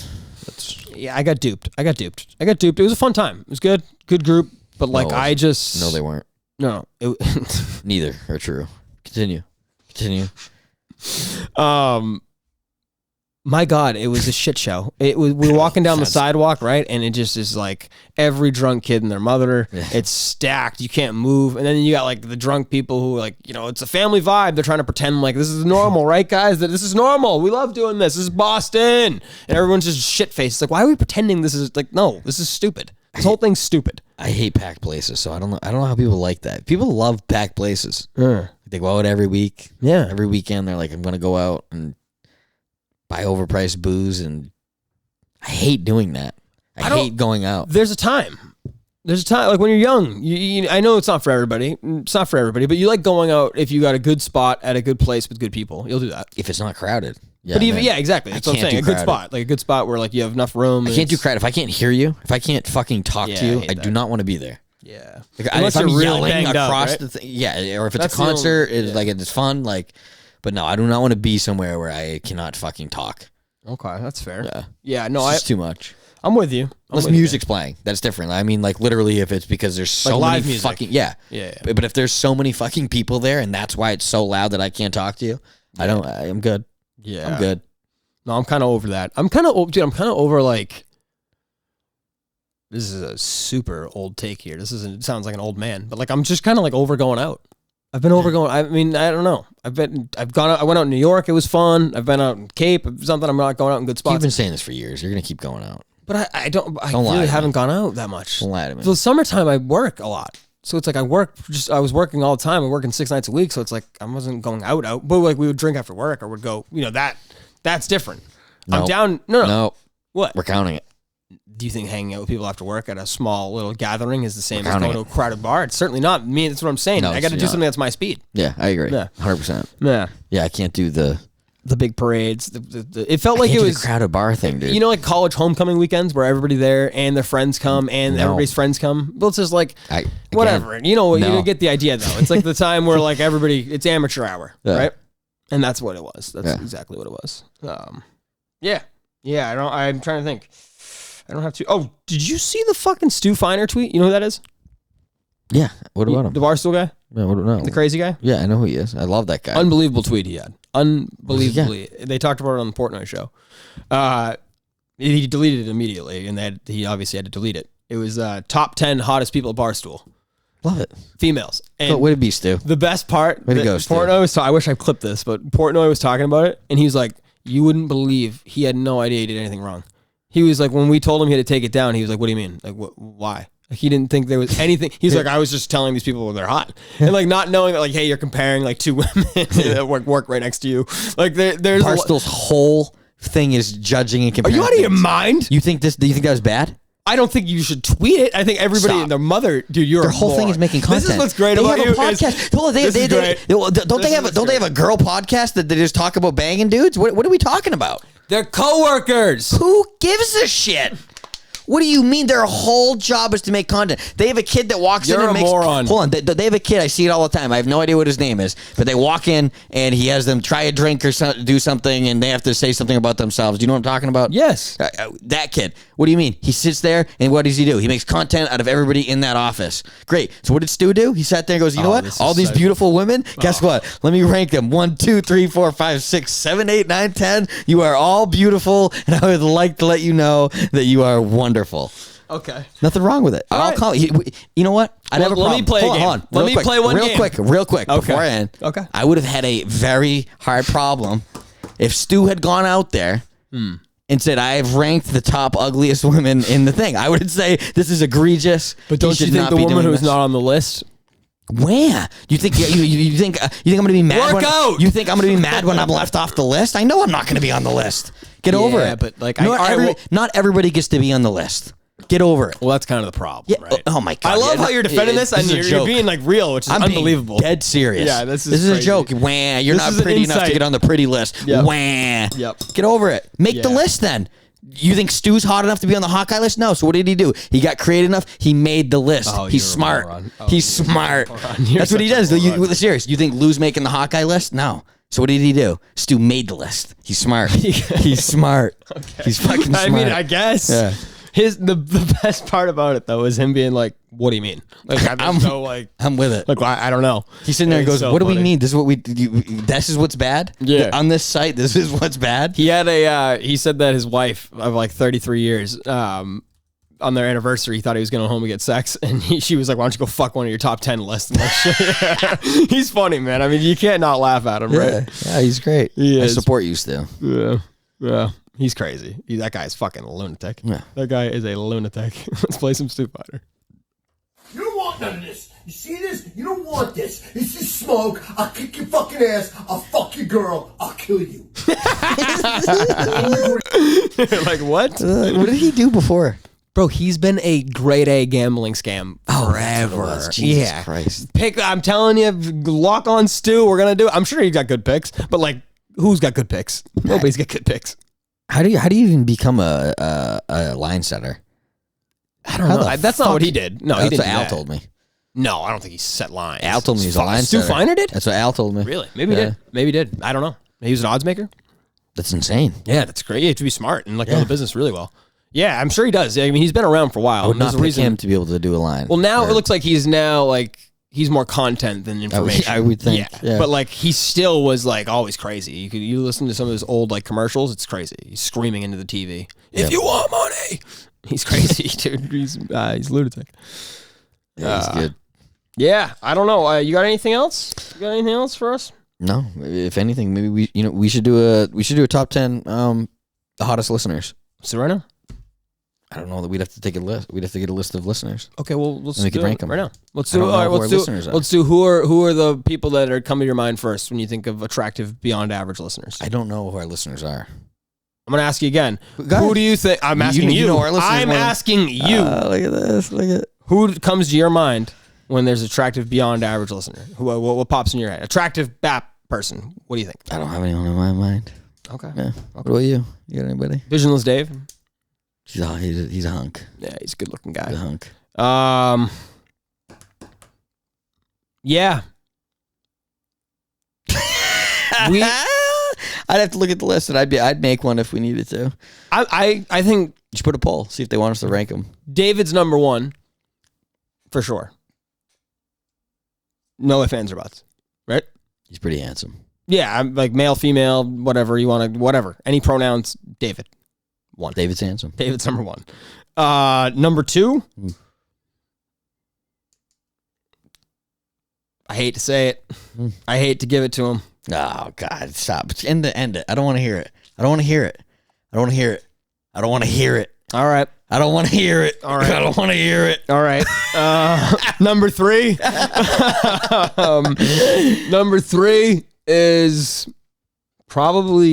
Yeah, I got duped. It was a fun time. It was good. Good group. But like, No, I just... No, they weren't. No. Neither are true. Continue. My God, it was a shit show. We were walking down the sidewalk, right? And it just is like every drunk kid and their mother. Yeah. It's stacked. You can't move. And then you got like the drunk people who like, it's a family vibe. They're trying to pretend like this is normal, right, guys? That this is normal. We love doing this. This is Boston. And everyone's just shit faced. It's like, why are we pretending this is like, no, this is stupid. This whole thing's stupid. I hate packed places, so I don't know how people like that. People love packed places. They go out every week. Yeah. Every weekend they're like, I'm gonna go out and buy overpriced booze, and I hate doing that. I hate going out. There's a time. Like when you're young. I know it's not for everybody. It's not for everybody, but you like going out if you got a good spot at a good place with good people. You'll do that. If it's not crowded. Yeah, but even exactly. That's what I'm saying. A good spot. Like a good spot where like you have enough room. I can't do crowded. If I can't hear you, if I can't fucking talk to you, I do not want to be there. Yeah. Like, Unless if I'm you're really yelling banged up, across right? the thing. Yeah, or if it's That's a the only- concert, it's fun. Like, but no, I do not want to be somewhere where I cannot fucking talk. Okay, that's fair. Yeah. Yeah, no, It's just too much. I'm with you. Unless music's playing, that's different. I mean, like literally, if it's because there's so Like live many music. fucking Yeah. But if there's so many fucking people there, and that's why it's so loud that I can't talk to you, I'm good. Yeah, I'm good. No, I'm kind of over that. I'm kind of over like. This is a super old take here. It sounds like an old man, but like I'm just kind of like over going out. I've been over going. I mean, I don't know. I went out in New York. It was fun. I've been out in Cape. Something. I'm not going out in good spots. You've been saying this for years. You're gonna keep going out. But I Don't lie really to haven't me. gone out that much. Don't lie to me. So summertime, I work a lot. So it's like I was working all the time. I'm working 6 nights a week. So it's like I wasn't going out. But like we would drink after work or would go, that's different. I'm Nope. down. No. No. What? We're counting it. Do you think hanging out with people after work at a small little gathering is the same as counting going to a crowded bar? It's certainly not. Me, that's what I'm saying. No, I got to it's do not. something that's my speed. Yeah, I agree. Yeah. 100%. Yeah. Yeah, I can't do the big parades. It felt like can't it do was the crowded bar thing, dude. like college homecoming weekends where everybody there and their friends come and No. everybody's friends come. Well, it's just like again, whatever. You no. get the idea though. It's like the time where like everybody, it's amateur hour, Yeah. right? And that's what it was. That's Yeah. exactly what it was. Yeah. I'm trying to think. I don't have to. Oh, did you see the fucking Stu Feiner tweet? You know who that is? Yeah. What about him? The Barstool guy? Yeah, no. The crazy guy? Yeah, I know who he is. I love that guy. Unbelievable tweet he had. Unbelievably. They talked about it on the Portnoy show. He deleted it immediately, and he obviously had to delete it. It was top 10 hottest people at Barstool. Love it. Females. And Way to be, Stu. the best part, Way to go, Stu. Portnoy was I wish I clipped this, but Portnoy was talking about it, and he was like, you wouldn't believe he had no idea he did anything wrong. He was like, when we told him he had to take it down, he was like, what do you mean? Like, why? Like, he didn't think there was anything. He's like, I was just telling these people they're hot. And like not knowing that like, hey, you're comparing like two women that work right next to you. Like there's Barstool's whole thing is judging and Are comparing. you out of your things. mind? Do you think that was bad? I don't think you should tweet it. I think everybody Stop. and their mother, dude, you're Their a whole thing moron. is making content. This is what's great they about have you. a podcast. Hold on, This is great. Don't they have a girl podcast that they just talk about banging dudes? What are we talking about? They're coworkers. Who gives a shit? What do you mean their whole job is to make content? They have a kid that walks You're in and a makes... moron. Hold on. They have a kid. I see it all the time. I have no idea what his name is. But they walk in and he has them try a drink or do something and they have to say something about themselves. Do you know what I'm talking about? Yes. That kid. What do you mean? He sits there and what does he do? He makes content out of everybody in that office. Great. So what did Stu do? He sat there and goes, you know what? All these beautiful women, guess what? Let me rank them. 1, 2, 3, 4, 5, 6, 7, 8, 9, 10. You are all beautiful and I would like to let you know that you are wonderful. Okay. Nothing wrong with it. I'll call you know what? I never. Let me play a game. Hold on. Let me play one game. Real quick. Okay. Before I end. Okay. I would have had a very hard problem if Stu had gone out there and said, "I have ranked the top ugliest women in the thing." I would say this is egregious. But don't you think the woman who's not on the list? Where? You think you think I'm going to be mad? Work out! You think I'm going to be mad when I'm left off the list? I know I'm not going to be on the list. Get over it. But like, not everybody gets to be on the list. Get over it. Well, that's kind of the problem, Yeah. right? Oh my god. I love how you're defending this, and you're being like real, which is I'm being unbelievable. dead serious. Yeah, this is a crazy. joke. Wah, you're This not is an pretty enough to insight. get on the pretty list. Yep. Wah. Yep. Get over it. Make the Yeah. list then. You think Stu's hot enough to be on the hot guy list? No. So what did he do? He got creative enough. He made the list. Oh, He's you're a smart. moron. Oh, He's you're a smart. moron. You're That's what he such a does. moron. Serious. You think Lou's making the hot guy list? No. So what did he do? Stu made the list. He's smart. He's smart. Okay. He's fucking smart. I mean, I guess. Yeah. The best part about it though is him being like, "What do you mean?" Like I'm so like I'm with it. like I don't know. He's sitting there and It's goes, so "What do we funny. mean? This is what this is what's bad? Yeah. On this site, this is what's bad." He had he said that his wife of like 33 years, on their anniversary, he thought he was going home to get sex, and she was like, "Why don't you go fuck one of your top 10 lists?" And like, he's funny, man. I mean, you can't not laugh at him, right? Yeah, he's great. He I is. support you still. Yeah. He's crazy. That guy's fucking a lunatic. Yeah. That guy is a lunatic. Let's play some Stu Fighter. want none of this. You see this? You don't want this. It's just smoke. I'll kick your fucking ass. I'll fuck your girl. I'll kill you. Like, what? What did he do before? Bro, he's been a grade A gambling scam forever. Jesus Christ. I'm telling you, lock on Stu. We're going to do it. I'm sure he's got good picks, but like, who's got good picks? Nobody's got good picks. How do you even become a line setter? I don't know. That's not what he did. No, he That's didn't. what do Al that. told me. No, I don't think he set lines. Al told me he was a line Stu setter. Feiner did? That's what Al told me. Really? Maybe he did. Maybe he did. I don't know. He was an odds maker? That's insane. Yeah, that's great. You have to be smart and like know the business really well. Yeah, I'm sure he does. I mean, he's been around for a while. I would not There's a pick reason him to be able to do a line. Well, now it looks like he's more content than information. I would think. Yeah. But like he still was like always crazy. You listen to some of his old like commercials, it's crazy. He's screaming into the TV. If you want money. He's crazy, dude. He's lunatic. Yeah, he's good. Yeah, I don't know. You got anything else? You got anything else for us? No. If anything, maybe we should do a top 10 the hottest listeners. So right now? I don't know that we'd have to take a list. We'd have to get a list of listeners. Okay, well let's we do could rank them right now. Let's I do don't know who our let's listeners are. do who are the people that are coming to your mind first when you think of attractive beyond average listeners. I don't know who our listeners are. I'm going to ask you again. Go Who ahead. do you think? I'm asking you. know our listeners I'm more than- asking you. Look at this. Look at. Who comes to your mind when there's attractive beyond average listener? What pops in your head? Attractive BAP person. What do you think? I don't have anyone in my mind. Okay. Yeah. What about you? You got anybody? Visionless Dave. He's a hunk. Yeah, he's a good looking He's a guy. hunk. Yeah. I'd have to look at the list, and I'd make one if we needed to. I think You should put a poll. See if they want us to rank them. David's number one for sure. No ifs, ands, or buts. Right? He's pretty handsome. Yeah, I'm like male, female, whatever you want to, whatever. Any pronouns, David. One. David's handsome. David's number one. Number two. I hate to say it. I hate to give it to him. Oh God, stop! End it. I don't want to hear it. I don't want to hear it. I don't want to hear it. I don't want to hear it. All right. I don't want to hear it. All right. I don't want to hear it. All right. Number three. Number three is probably,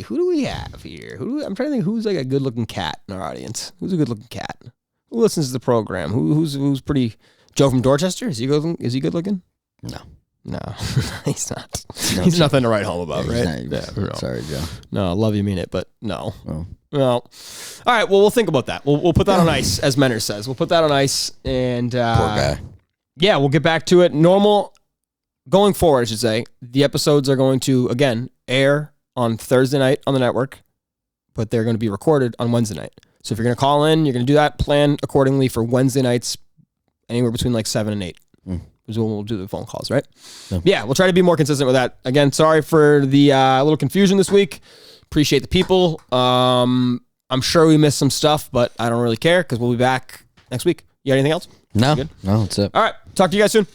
who do we have here? I'm trying to think who's like a good looking cat in our audience. Who's a good looking cat? Who listens to the program? Who's pretty? Joe from Dorchester? Is he good? Is he good looking? No, he's not. He's nothing to write home about, right? No. Sorry, Joe. No, love you, mean it, but no. Oh. No. All right, well, we'll think about that. We'll put that on ice, as Menner says. We'll put that on ice, and Poor guy. yeah, we'll get back to it. Normal, going forward, I should say, the episodes are going to, again, air on Thursday night on the network, but they're going to be recorded on Wednesday night. So if you're going to call in, you're going to do that, plan accordingly for Wednesday nights, anywhere between like 7 and 8. Is when we'll do the phone calls, right? Yeah, we'll try to be more consistent with that. Again, sorry for the little confusion this week. Appreciate the people. I'm sure we missed some stuff, but I don't really care because we'll be back next week. You got anything else? No, Good? no, that's it. All right. Talk to you guys soon.